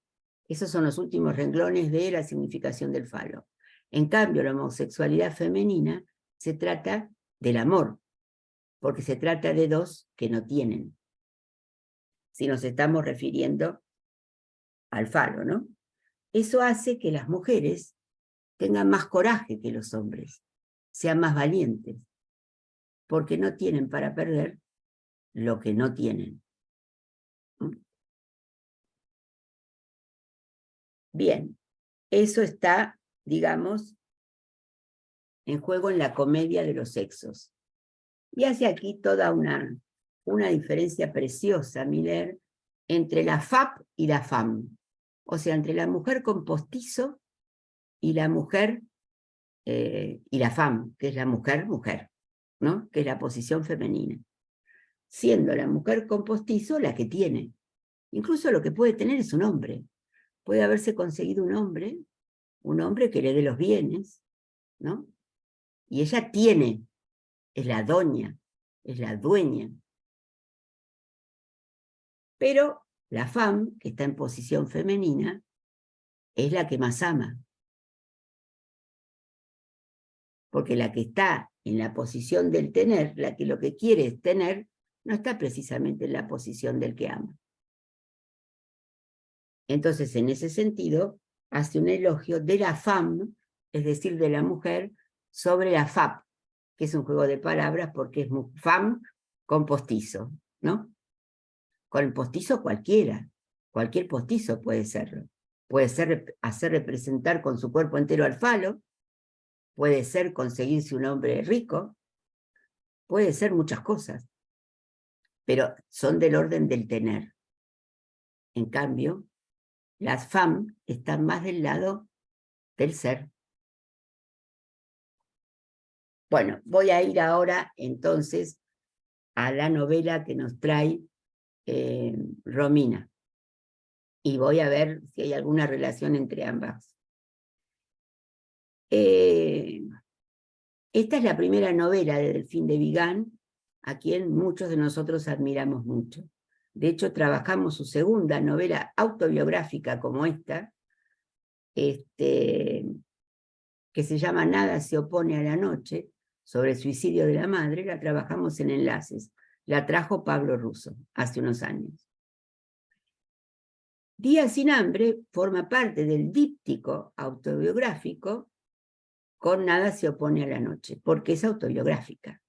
Esos son los últimos renglones de la significación del falo. En cambio, la homosexualidad femenina se trata del amor, porque se trata de dos que no tienen. Si nos estamos refiriendo al falo, ¿no? Eso hace que las mujeres tengan más coraje que los hombres, sean más valientes, porque no tienen para perder lo que no tienen. Bien, eso está, digamos, en juego en la comedia de los sexos. Y hace aquí toda una diferencia preciosa, Miller, entre la fap y la femme. O sea, entre la mujer con postizo y la mujer, y la femme, que es la mujer, ¿no? Que es la posición femenina. Siendo la mujer con postizo la que tiene. Incluso lo que puede tener es un hombre. Puede haberse conseguido un hombre que le dé los bienes, ¿no? Y ella tiene, es la doña, es la dueña. Pero la femme, que está en posición femenina, es la que más ama. Porque la que está en la posición del tener, la que lo que quiere es tener, no está precisamente en la posición del que ama. Entonces, en ese sentido, hace un elogio de la femme, es decir, de la mujer, sobre la fap, que es un juego de palabras porque es femme con postizo, ¿no? Con el postizo cualquier postizo puede serlo. Puede ser hacer representar con su cuerpo entero al falo, puede ser conseguirse un hombre rico, puede ser muchas cosas, pero son del orden del tener. En cambio, las femmes están más del lado del ser. Bueno, voy a ir ahora entonces a la novela que nos trae Romina. Y voy a ver si hay alguna relación entre ambas. Esta es la primera novela de Delfín de Vigan, a quien muchos de nosotros admiramos mucho. De hecho, trabajamos su segunda novela autobiográfica como esta, que se llama Nada se opone a la noche, sobre el suicidio de la madre. La trabajamos en Enlaces. La trajo Pablo Russo hace unos años. Días sin hambre forma parte del díptico autobiográfico con Nada se opone a la noche, porque es autobiográfica.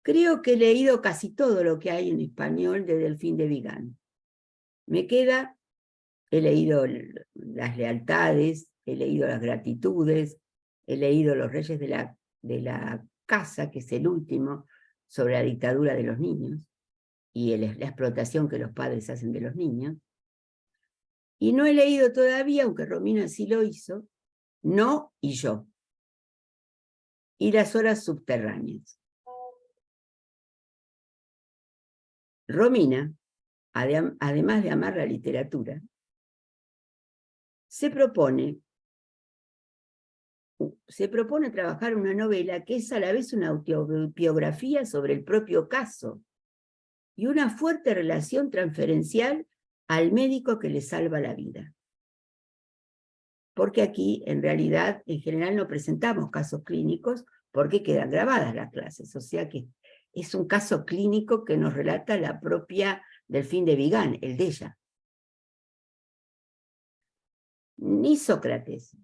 Creo que he leído casi todo lo que hay en español de Delfín de Vigan. He leído Las lealtades, he leído Las gratitudes, he leído Los reyes de la casa, que es el último, sobre la dictadura de los niños y la explotación que los padres hacen de los niños. Y no he leído todavía, aunque Romina sí lo hizo, No y yo, y Las horas subterráneas. Romina, además de amar la literatura, se propone se propone trabajar una novela que es a la vez una autobiografía sobre el propio caso y una fuerte relación transferencial al médico que le salva la vida. Porque aquí, en realidad, en general no presentamos casos clínicos porque quedan grabadas las clases, o sea que es un caso clínico que nos relata la propia Delfín de Vigan, el de ella. Ni Sócrates,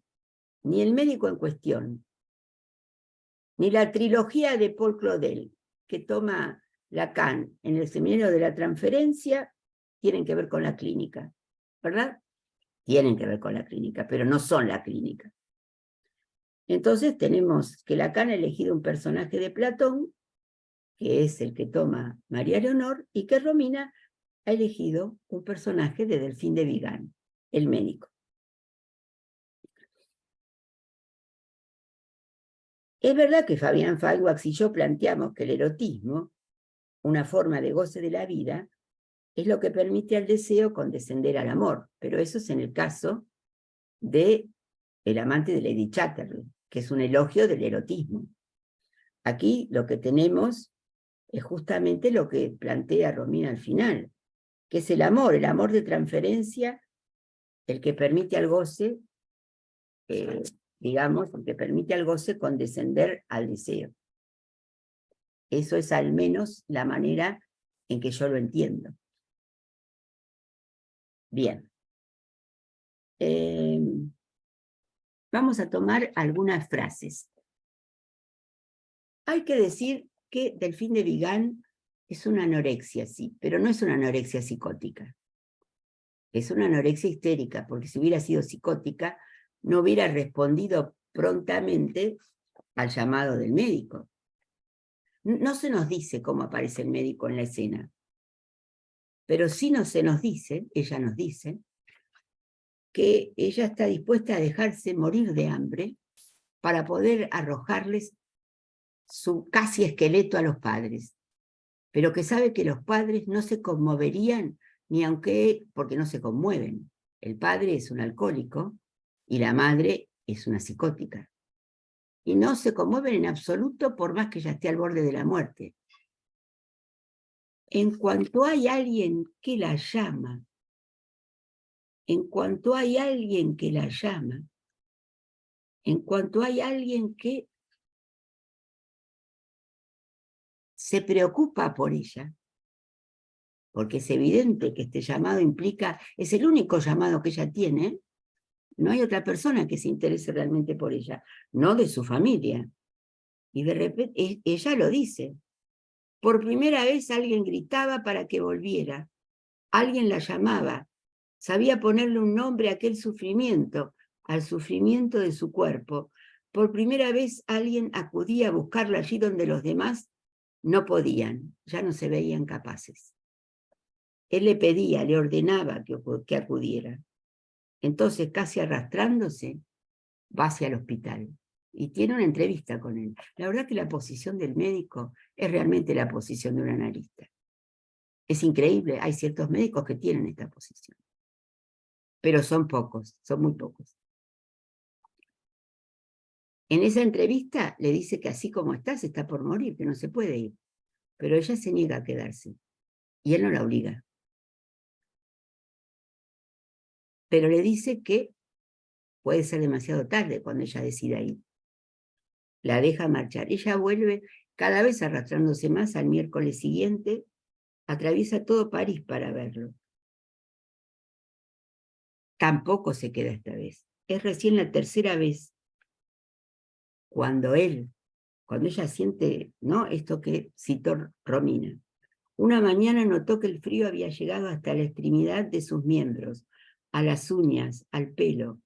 ni el médico en cuestión, ni la trilogía de Paul Claudel, que toma Lacan en el Seminario de la Transferencia, tienen que ver con la clínica, ¿verdad? Tienen que ver con la clínica, pero no son la clínica. Entonces tenemos que Lacan ha elegido un personaje de Platón, que es el que toma María Leonor, y que Romina ha elegido un personaje de Delfín de Vigan, el médico. Es verdad que Fabián Fairfax y yo planteamos que el erotismo, una forma de goce de la vida, es lo que permite al deseo condescender al amor, pero eso es en el caso de El amante de Lady Chatterley, que es un elogio del erotismo. Aquí lo que tenemos es justamente lo que plantea Romina al final, que es el amor de transferencia, el que permite al goce, digamos, el que permite al goce condescender al deseo. Eso es al menos la manera en que yo lo entiendo. Bien. Vamos a tomar algunas frases. Hay que decir que Delfín de Vigan es una anorexia, sí, pero no es una anorexia psicótica. Es una anorexia histérica, porque si hubiera sido psicótica, no hubiera respondido prontamente al llamado del médico. No se nos dice cómo aparece el médico en la escena, pero sí se nos dice, ella nos dice, que ella está dispuesta a dejarse morir de hambre para poder arrojarles su casi esqueleto a los padres, pero que sabe que los padres no se conmoverían ni aunque, porque no se conmueven. El padre es un alcohólico y la madre es una psicótica. Y no se conmueven en absoluto por más que ella esté al borde de la muerte. En cuanto hay alguien que la llama, en cuanto hay alguien que la llama, en cuanto hay alguien que se preocupa por ella, porque es evidente que este llamado implica, es el único llamado que ella tiene, no hay otra persona que se interese realmente por ella, no de su familia. Y de repente ella lo dice. Por primera vez alguien gritaba para que volviera, alguien la llamaba, sabía ponerle un nombre a aquel sufrimiento, al sufrimiento de su cuerpo. Por primera vez alguien acudía a buscarla allí donde los demás no podían, ya no se veían capaces. Él le pedía, le ordenaba que acudiera. Entonces, casi arrastrándose, va hacia el hospital y tiene una entrevista con él. La verdad que la posición del médico es realmente la posición de un analista. Es increíble, hay ciertos médicos que tienen esta posición. Pero son pocos, son muy pocos. En esa entrevista le dice que así como está por morir, que no se puede ir. Pero ella se niega a quedarse y él no la obliga. Pero le dice que puede ser demasiado tarde cuando ella decida ir. La deja marchar. Ella vuelve cada vez arrastrándose más al miércoles siguiente, atraviesa todo París para verlo. Tampoco se queda esta vez. Es recién la tercera vez cuando ella siente, ¿no?, esto que citó Romina. Una mañana notó que el frío había llegado hasta la extremidad de sus miembros, a las uñas, al pelo.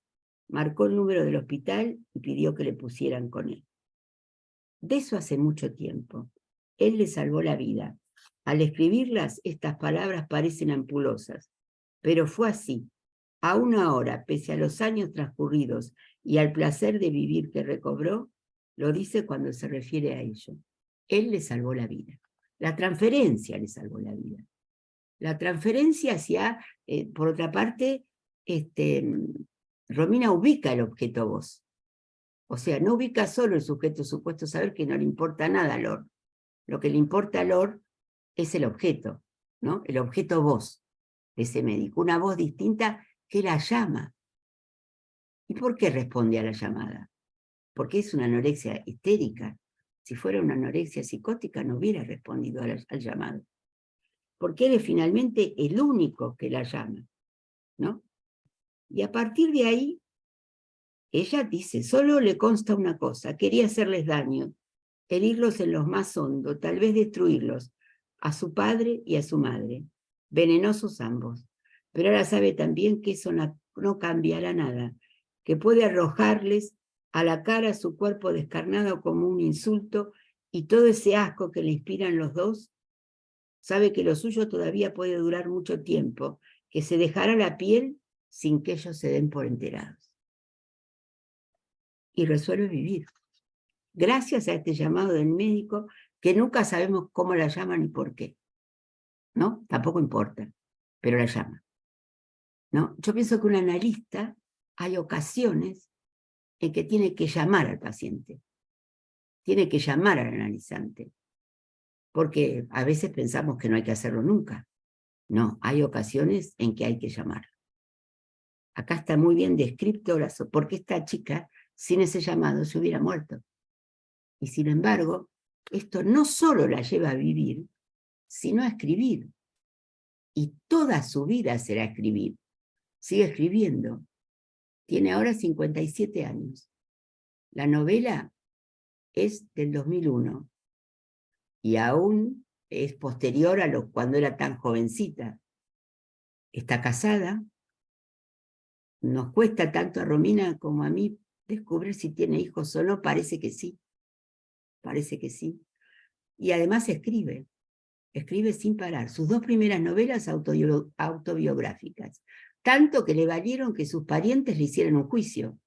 Marcó el número del hospital y pidió que le pusieran con él. De eso hace mucho tiempo. Él le salvó la vida. Al escribirlas, estas palabras parecen ampulosas, pero fue así. Aún ahora, pese a los años transcurridos y al placer de vivir que recobró, lo dice cuando se refiere a ello. Él le salvó la vida. La transferencia le salvó la vida. La transferencia hacia, por otra parte, Romina ubica el objeto voz. O sea, no ubica solo el sujeto supuesto saber, que no le importa nada a Lor. Lo que le importa a Lor es el objeto, ¿no? El objeto voz de ese médico, una voz distinta que la llama. ¿Y por qué responde a la llamada? Porque es una anorexia histérica. Si fuera una anorexia psicótica no hubiera respondido al llamado. Porque él es finalmente el único que la llama, ¿no? Y a partir de ahí, ella dice, solo le consta una cosa, quería hacerles daño, herirlos en lo más hondo, tal vez destruirlos, a su padre y a su madre, venenosos ambos. Pero ahora sabe también que eso no cambiará nada, que puede arrojarles a la cara su cuerpo descarnado como un insulto, y todo ese asco que le inspiran los dos, sabe que lo suyo todavía puede durar mucho tiempo, que se dejará la piel sin que ellos se den por enterados. Y resuelve vivir. Gracias a este llamado del médico, que nunca sabemos cómo la llaman ni por qué, ¿no? Tampoco importa, pero la llama, ¿no? Yo pienso que un analista, hay ocasiones en que tiene que llamar al paciente, tiene que llamar al analizante, porque a veces pensamos que no hay que hacerlo nunca. No, hay ocasiones en que hay que llamar. Acá está muy bien descrito porque esta chica, sin ese llamado, se hubiera muerto. Y sin embargo, esto no solo la lleva a vivir, sino a escribir. Y toda su vida será escribir. Sigue escribiendo. Tiene ahora 57 años. La novela es del 2001. Y aún es posterior a cuando era tan jovencita. Está casada. Nos cuesta tanto a Romina como a mí descubrir si tiene hijos o no. Parece que sí. Parece que sí. Y además escribe sin parar. Sus 2 primeras novelas autobiográficas. Tanto que le valieron que sus parientes le hicieran un juicio.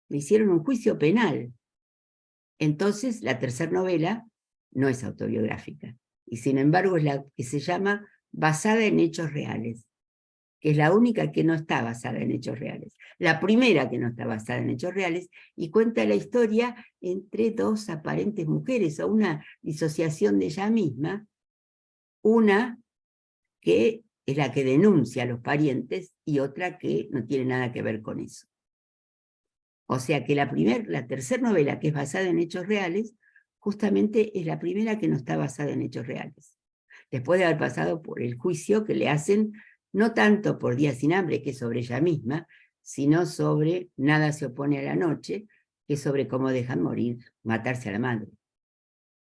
Le hicieron un juicio penal. Entonces, la tercera novela no es autobiográfica. Y sin embargo es la que se llama Basada en hechos reales, que es la única que no está basada en hechos reales. La primera que no está basada en hechos reales, y cuenta la historia entre 2 aparentes mujeres, o una disociación de ella misma, una que es la que denuncia a los parientes, y otra que no tiene nada que ver con eso. O sea que la tercera novela, que es basada en hechos reales, justamente es la primera que no está basada en hechos reales. Después de haber pasado por el juicio que le hacen, no tanto por Días sin hambre, que es sobre ella misma, sino sobre Nada se opone a la noche, que es sobre cómo dejan matarse a la madre,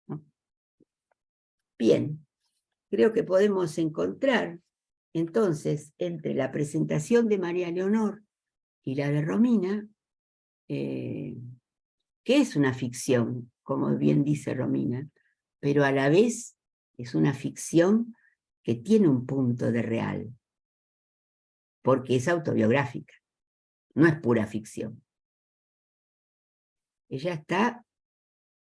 ¿no? Bien, creo que podemos encontrar, entonces, entre la presentación de María Leonor y la de Romina, que es una ficción, como bien dice Romina, pero a la vez es una ficción que tiene un punto de real, porque es autobiográfica, no es pura ficción. Ella está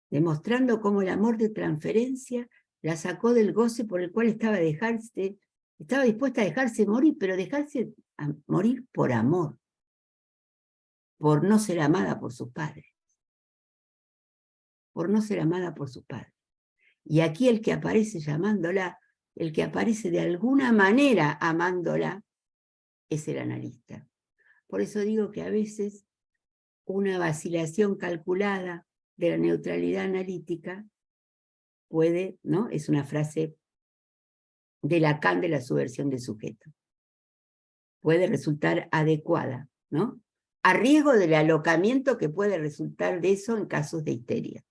demostrando cómo el amor de transferencia la sacó del goce por el cual estaba dispuesta a dejarse morir, pero dejarse morir por amor, por no ser amada por sus padres. Por no ser amada por sus padres. Y aquí el que aparece llamándola, el que aparece de alguna manera amándola, es el analista. Por eso digo que a veces una vacilación calculada de la neutralidad analítica puede, ¿no? Es una frase de Lacan de la subversión del sujeto. Puede resultar adecuada, ¿no? A riesgo del alocamiento que puede resultar de eso en casos de histeria.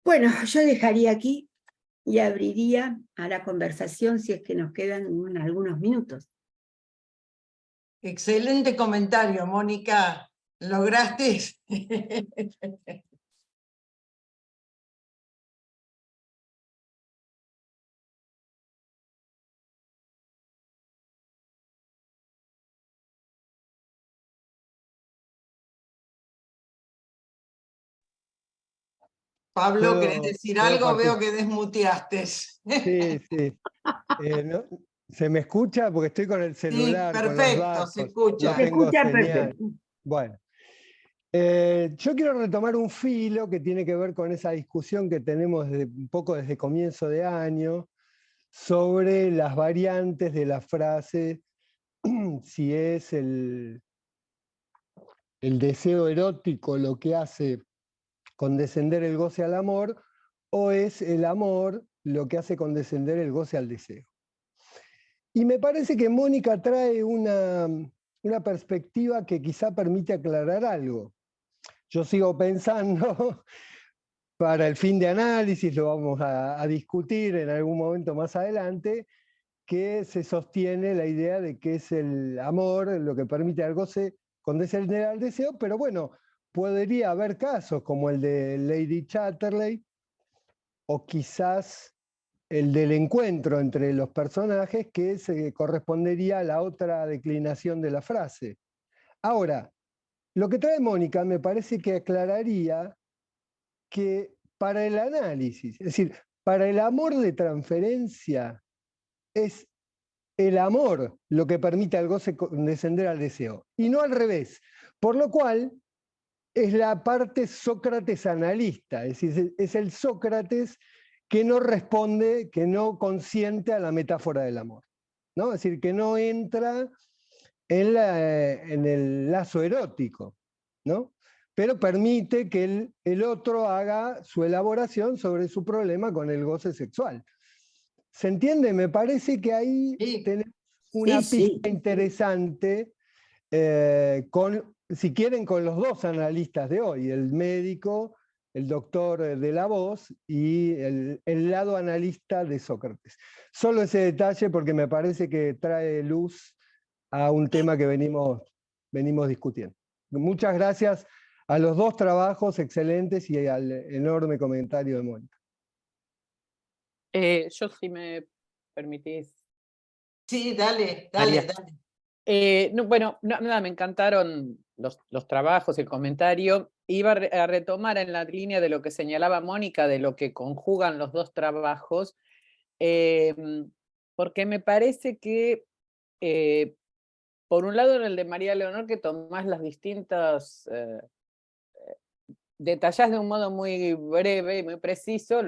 Bueno, yo dejaría aquí y abriría a la conversación si es que nos quedan algunos minutos. Excelente comentario, Mónica. Lograste. Pablo, ¿querés decir algo? Veo que desmuteaste. Sí, sí. ¿Se me escucha? Porque estoy con el celular, Sí, con los perfecto, datos. se escucha. No Se tengo escucha señal. perfecto. Bueno, Yo quiero retomar un filo que tiene que ver con esa discusión que tenemos un poco desde comienzo de año sobre las variantes de la frase, si es el deseo erótico lo que hace condescender el goce al amor, o es el amor lo que hace condescender el goce al deseo. Y me parece que Mónica trae una perspectiva que quizá permite aclarar algo. Yo sigo pensando, para el fin de análisis, lo vamos a discutir en algún momento más adelante, que se sostiene la idea de que es el amor lo que permite al goce condescender al deseo, pero bueno, podría haber casos como el de Lady Chatterley, o quizás el del encuentro entre los personajes, que se correspondería a la otra declinación de la frase. Ahora, lo que trae Mónica me parece que aclararía que para el análisis, es decir, para el amor de transferencia, es el amor lo que permite al goce descender al deseo, y no al revés. Por lo cual, es la parte Sócrates analista, es decir, es el Sócrates que no responde, que no consiente a la metáfora del amor, ¿no? Es decir, que no entra en el lazo erótico, ¿no? Pero permite que el otro haga su elaboración sobre su problema con el goce sexual. ¿Se entiende? Me parece que ahí Sí. tenemos una Sí, pista interesante, si quieren, con los dos analistas de hoy, el médico, el doctor de la voz y el lado analista de Sócrates. Solo ese detalle porque me parece que trae luz a un tema que venimos discutiendo. Muchas gracias a los dos trabajos excelentes y al enorme comentario de Mónica. Yo, si me permitís. Sí, dale, María. dale. No, bueno, nada, me encantaron los trabajos, el comentario. Iba a retomar en la línea de lo que señalaba Mónica, de lo que conjugan los dos trabajos, porque me parece que, por un lado, en el de María Leonor, que tomás las distintas, detallás de un modo muy breve y muy preciso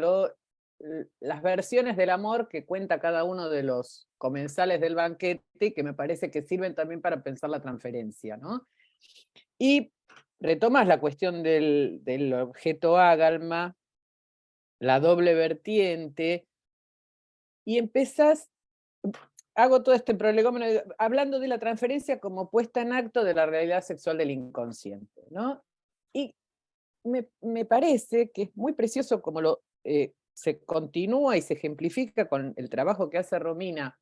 las versiones del amor que cuenta cada uno de los comensales del banquete, que me parece que sirven también para pensar la transferencia, ¿no? Y retomas la cuestión del objeto ágalma, la doble vertiente, y empezás, hago todo este prolegómeno hablando de la transferencia como puesta en acto de la realidad sexual del inconsciente, ¿no? Y me parece que es muy precioso como se continúa y se ejemplifica con el trabajo que hace Romina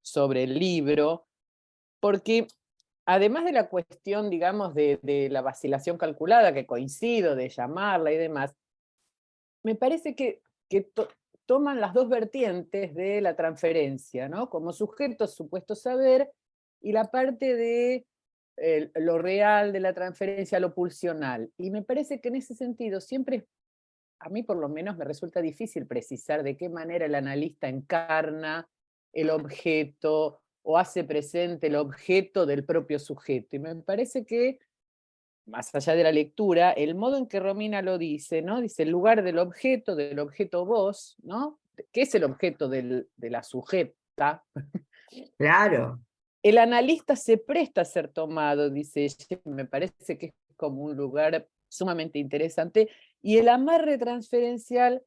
sobre el libro, porque además de la cuestión, digamos, de la vacilación calculada, que coincido, de llamarla y demás, me parece que toman las dos vertientes de la transferencia, ¿no? Como sujeto supuesto saber, y la parte de lo real de la transferencia, lo pulsional. Y me parece que en ese sentido siempre, a mí por lo menos me resulta difícil precisar de qué manera el analista encarna el objeto o hace presente el objeto del propio sujeto. Y me parece que, más allá de la lectura, el modo en que Romina lo dice, ¿no? Dice el lugar del objeto vos, ¿no? ¿Qué es el objeto de la sujeta? claro. El analista se presta a ser tomado, dice ella, me parece que es como un lugar sumamente interesante, y el amarre transferencial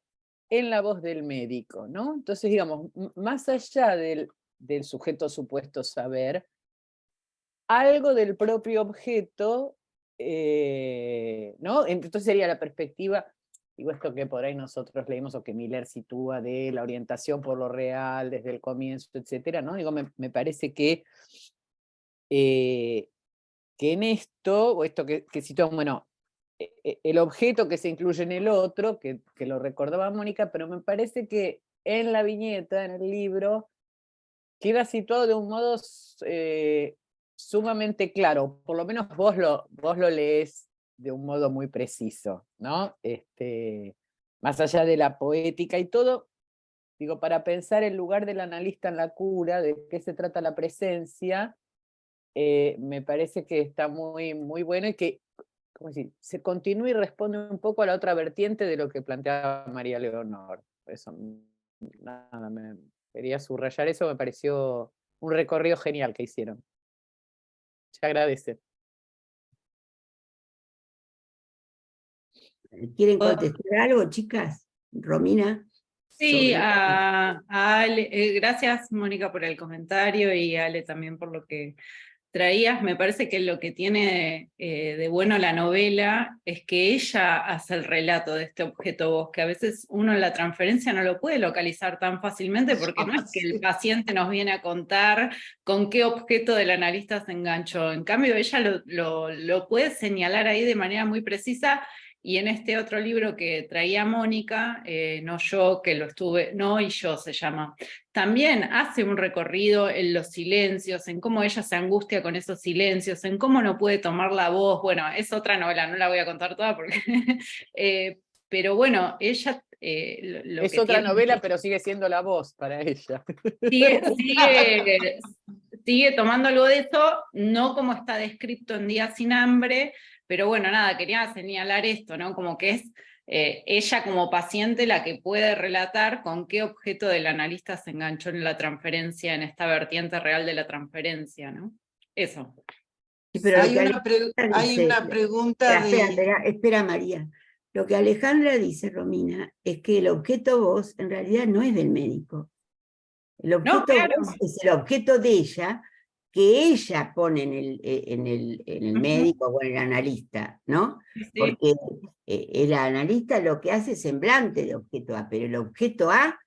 en la voz del médico, ¿no? Entonces, digamos, más allá del sujeto supuesto saber, algo del propio objeto, ¿no? Entonces sería la perspectiva, digo esto que por ahí nosotros leímos o que Miller sitúa de la orientación por lo real desde el comienzo, etcétera, ¿no? Digo, me parece que en esto, o esto que sitúa, bueno, el objeto que se incluye en el otro, que lo recordaba Mónica, pero me parece que en la viñeta, en el libro, queda situado de un modo sumamente claro, por lo menos vos lo lees de un modo muy preciso, ¿no? Más allá de la poética y todo, digo, para pensar el lugar del analista en la cura, de qué se trata la presencia, me parece que está muy, muy bueno y que ¿cómo decir? Se continúa y responde un poco a la otra vertiente de lo que planteaba María Leonor. Por eso, nada, quería subrayar eso, me pareció un recorrido genial que hicieron. Se agradece. ¿Quieren contestar algo, chicas? Romina. Sí, sobre- a Ale, gracias Mónica por el comentario y Ale también por lo que traías. Me parece que lo que tiene de bueno la novela es que ella hace el relato de este objeto voz, que a veces uno en la transferencia no lo puede localizar tan fácilmente porque no es que el paciente nos viene a contar con qué objeto del analista se enganchó. En cambio, ella lo puede señalar ahí de manera muy precisa. Y en este otro libro que traía Mónica, No yo, que lo estuve, No y yo se llama, también hace un recorrido en los silencios, en cómo ella se angustia con esos silencios, en cómo no puede tomar la voz. Bueno, es otra novela, no la voy a contar toda porque... pero bueno, ella... lo Es que otra tiene novela, pero sigue siendo la voz para ella. sigue tomando algo de eso, no como está descrito en Días sin hambre, pero bueno, nada, quería señalar esto, ¿no? Como que es ella como paciente la que puede relatar con qué objeto del analista se enganchó en la transferencia, en esta vertiente real de la transferencia, ¿no? Eso. Sí, pero lo que Hay dice, una pregunta espera, María. Lo que Alejandra dice, Romina, es que el objeto voz en realidad no es del médico. El No, objeto claro. voz es el objeto de ella, que ella pone en el médico o en el analista, ¿no? Sí. Porque el analista lo que hace es semblante de objeto A, pero el objeto A,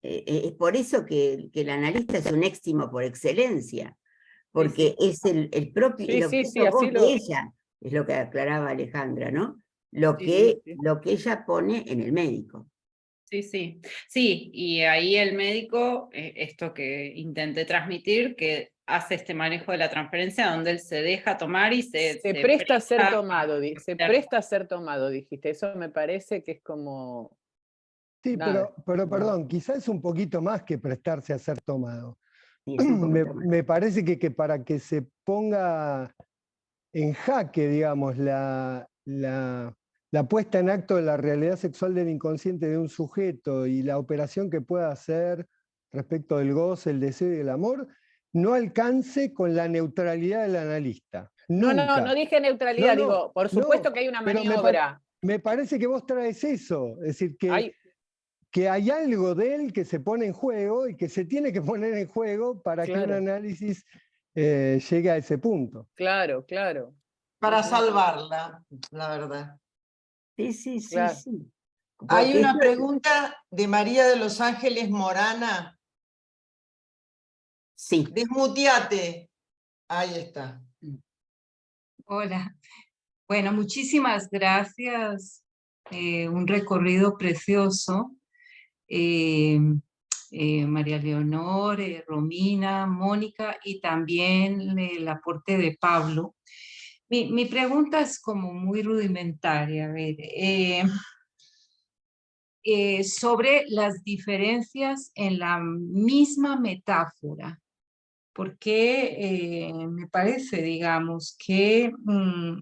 es por eso que el analista es un éxtimo por excelencia, porque es el propio, el objeto voz de ella, es lo que aclaraba Alejandra, ¿no? Lo que ella pone en el médico. Sí, y ahí el médico, esto que intenté transmitir, que hace este manejo de la transferencia donde él se deja tomar y se presta a ser tomado, se presta a ser tomado, dijiste. Eso me parece que es como... Sí, nada. pero perdón, quizás es un poquito más que prestarse a ser tomado. Sí, es un poquito más. Me parece que para que se ponga en jaque, digamos, la puesta en acto de la realidad sexual del inconsciente de un sujeto y la operación que pueda hacer respecto del goce, el deseo y el amor, no alcance con la neutralidad del analista. Nunca. No dije neutralidad, digo, por supuesto que hay una pero maniobra. me parece que vos traes eso, es decir, que hay algo de él que se pone en juego y que se tiene que poner en juego para que un análisis llegue a ese punto. Claro. para salvarla, la verdad. Sí. Claro. Hay una pregunta de María de los Ángeles Morana. Sí. Desmuteate. Ahí está. Hola. Bueno, muchísimas gracias. Un recorrido precioso. María Leonor, Romina, Mónica y también el aporte de Pablo. Mi pregunta es como muy rudimentaria. A ver, sobre las diferencias en la misma metáfora. Porque me parece, digamos, que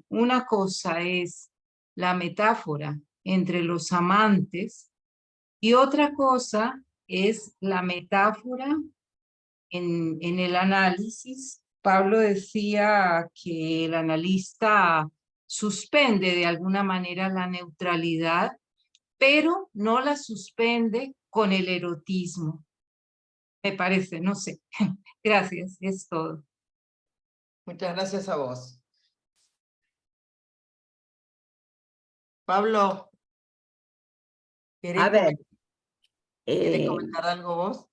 una cosa es la metáfora entre los amantes y otra cosa es la metáfora en el análisis. Pablo decía que el analista suspende de alguna manera la neutralidad, pero no la suspende con el erotismo. Me parece, no sé. Gracias, es todo. Muchas gracias a vos. Pablo, A ver, ¿querés comentar algo vos?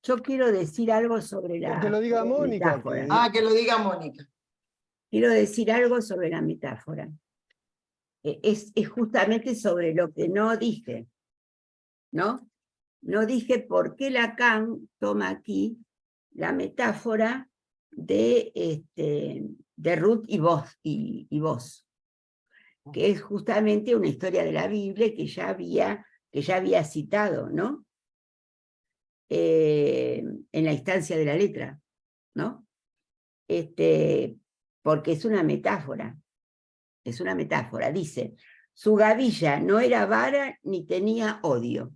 yo quiero decir algo sobre Que lo diga Mónica. metáfora. Que lo diga Mónica. Quiero decir algo sobre la metáfora. Es justamente sobre lo que no dije, ¿no? No dije por qué Lacan toma aquí la metáfora de Ruth y vos, que es justamente una historia de la Biblia que ya había citado, ¿no? En la instancia de la letra, ¿no? Porque es una metáfora. es una metáfora, dice, su gavilla no era vara ni tenía odio.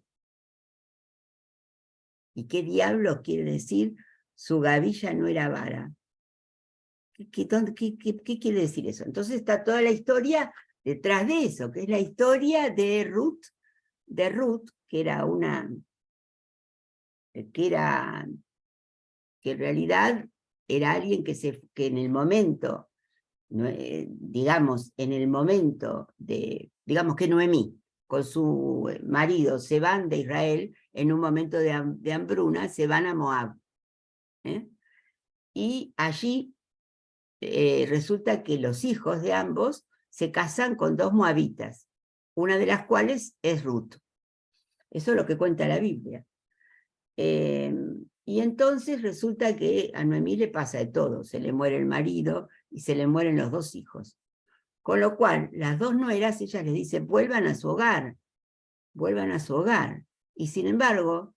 ¿Y qué diablos quiere decir su gavilla no era vara? ¿Qué quiere decir eso? Entonces está toda la historia detrás de eso, que es la historia de Ruth, que era una, que en realidad era alguien que en el momento, digamos, digamos que Noemí con su marido se van de Israel en un momento de hambruna, se van a Moab. Y allí resulta que los hijos de ambos se casan con 2 moabitas, una de las cuales es Ruth. Eso es lo que cuenta la Biblia. Y entonces resulta que a Noemí le pasa de todo, se le muere el marido y se le mueren los 2 hijos. Con lo cual, las 2 nueras, ellas les dicen, vuelvan a su hogar. Y sin embargo,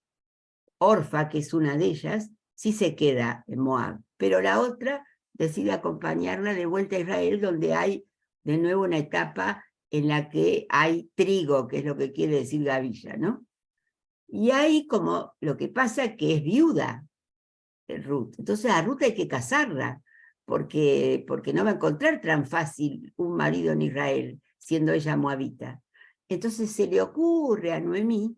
Orfa, que es una de ellas, sí se queda en Moab, pero la otra decide acompañarla de vuelta a Israel, donde hay de nuevo una etapa en la que hay trigo, que es lo que quiere decir gavilla, ¿no? Y ahí como lo que pasa que es viuda Ruth. Entonces a Ruth hay que casarla, porque no va a encontrar tan fácil un marido en Israel, siendo ella moabita. Entonces se le ocurre a Noemí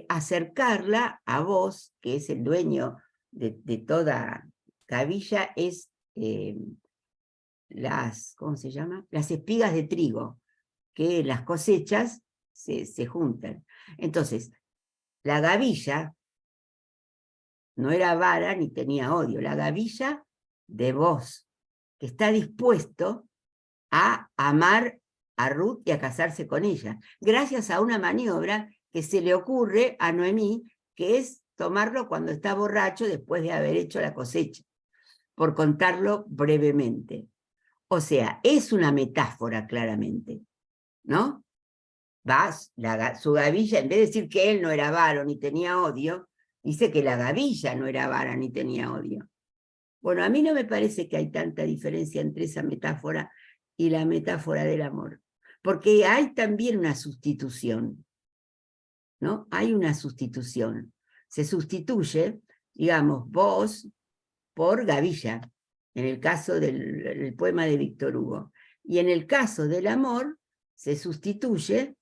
acercarla a Boz, que es el dueño de toda gavilla, es ¿cómo se llama? Las espigas de trigo, que las cosechas se juntan. Entonces, la gavilla no era vara ni tenía odio, la gavilla de Boz, que está dispuesto a amar a Ruth y a casarse con ella, gracias a una maniobra que se le ocurre a Noemí, que es tomarlo cuando está borracho después de haber hecho la cosecha, por contarlo brevemente. O sea, es una metáfora claramente, ¿no? Su gavilla, en vez de decir que él no era varo ni tenía odio, dice que la gavilla no era vara ni tenía odio. Bueno, a mí no me parece que hay tanta diferencia entre esa metáfora y la metáfora del amor, porque hay también una sustitución, ¿no? Hay una sustitución. Se sustituye, digamos, Boz por gavilla, en el caso del poema de Víctor Hugo. Y en el caso del amor, se sustituye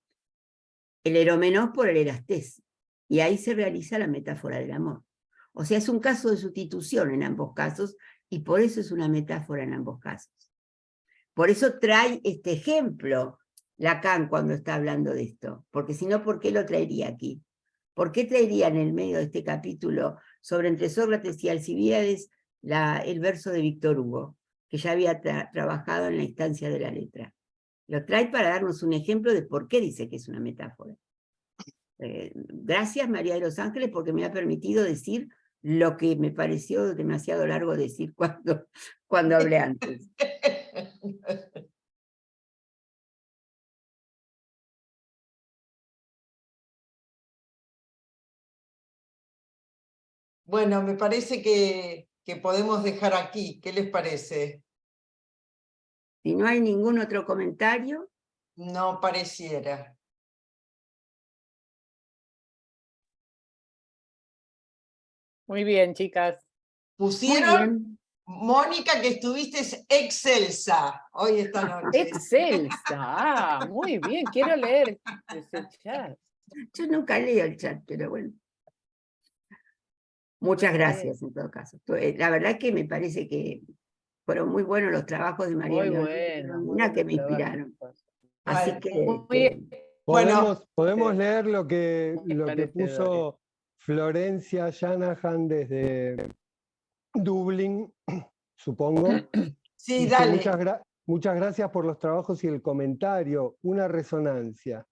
el eromenos por el erastés. Y ahí se realiza la metáfora del amor. O sea, es un caso de sustitución en ambos casos, y por eso es una metáfora en ambos casos. Por eso trae este ejemplo Lacan cuando está hablando de esto, porque si no, ¿por qué lo traería aquí? ¿Por qué traería en el medio de este capítulo sobre entre Sócrates y Alcibíades el verso de Víctor Hugo, que ya había trabajado en la instancia de la letra? Lo trae para darnos un ejemplo de por qué dice que es una metáfora. Gracias, María de los Ángeles, porque me ha permitido decir lo que me pareció demasiado largo decir cuando hablé antes. Bueno, me parece que podemos dejar aquí. ¿Qué les parece? Si no hay ningún otro comentario. No pareciera. Muy bien, chicas. Pusieron, Mónica, que estuviste excelsa hoy esta noche. Excelsa, muy bien, quiero leer ese chat. Yo nunca leo el chat, pero bueno. Muchas gracias en todo caso. La verdad que me parece que fueron muy buenos los trabajos de María Muy Leonor, bueno, que me inspiraron. Así Vale, que Bueno, podemos leer lo que parecedores. puso Florencia Shanahan desde Dublín, supongo. sí, Dice, dale. muchas gracias por los trabajos y el comentario. Una resonancia.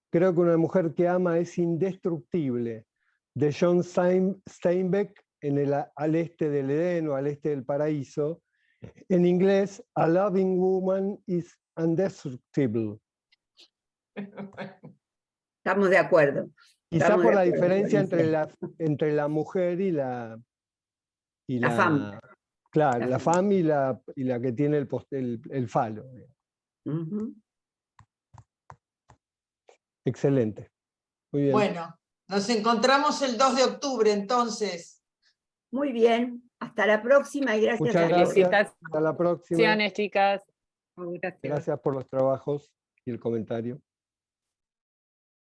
Creo que una mujer que ama es indestructible. De John Steinbeck, al este del Edén o al este del paraíso. En inglés, a loving woman is indestructible. estamos de acuerdo. Quizá por la diferencia Florencia. entre la mujer y La femme. claro, La la femme. femme y la que tiene el falo. Ujú. Excelente. Muy bien. Bueno, nos encontramos el 2 de octubre entonces. Muy bien, hasta la próxima y gracias Muchas a todos. gracias. Hasta la próxima. Chicas. Gracias. Gracias por los trabajos y el comentario.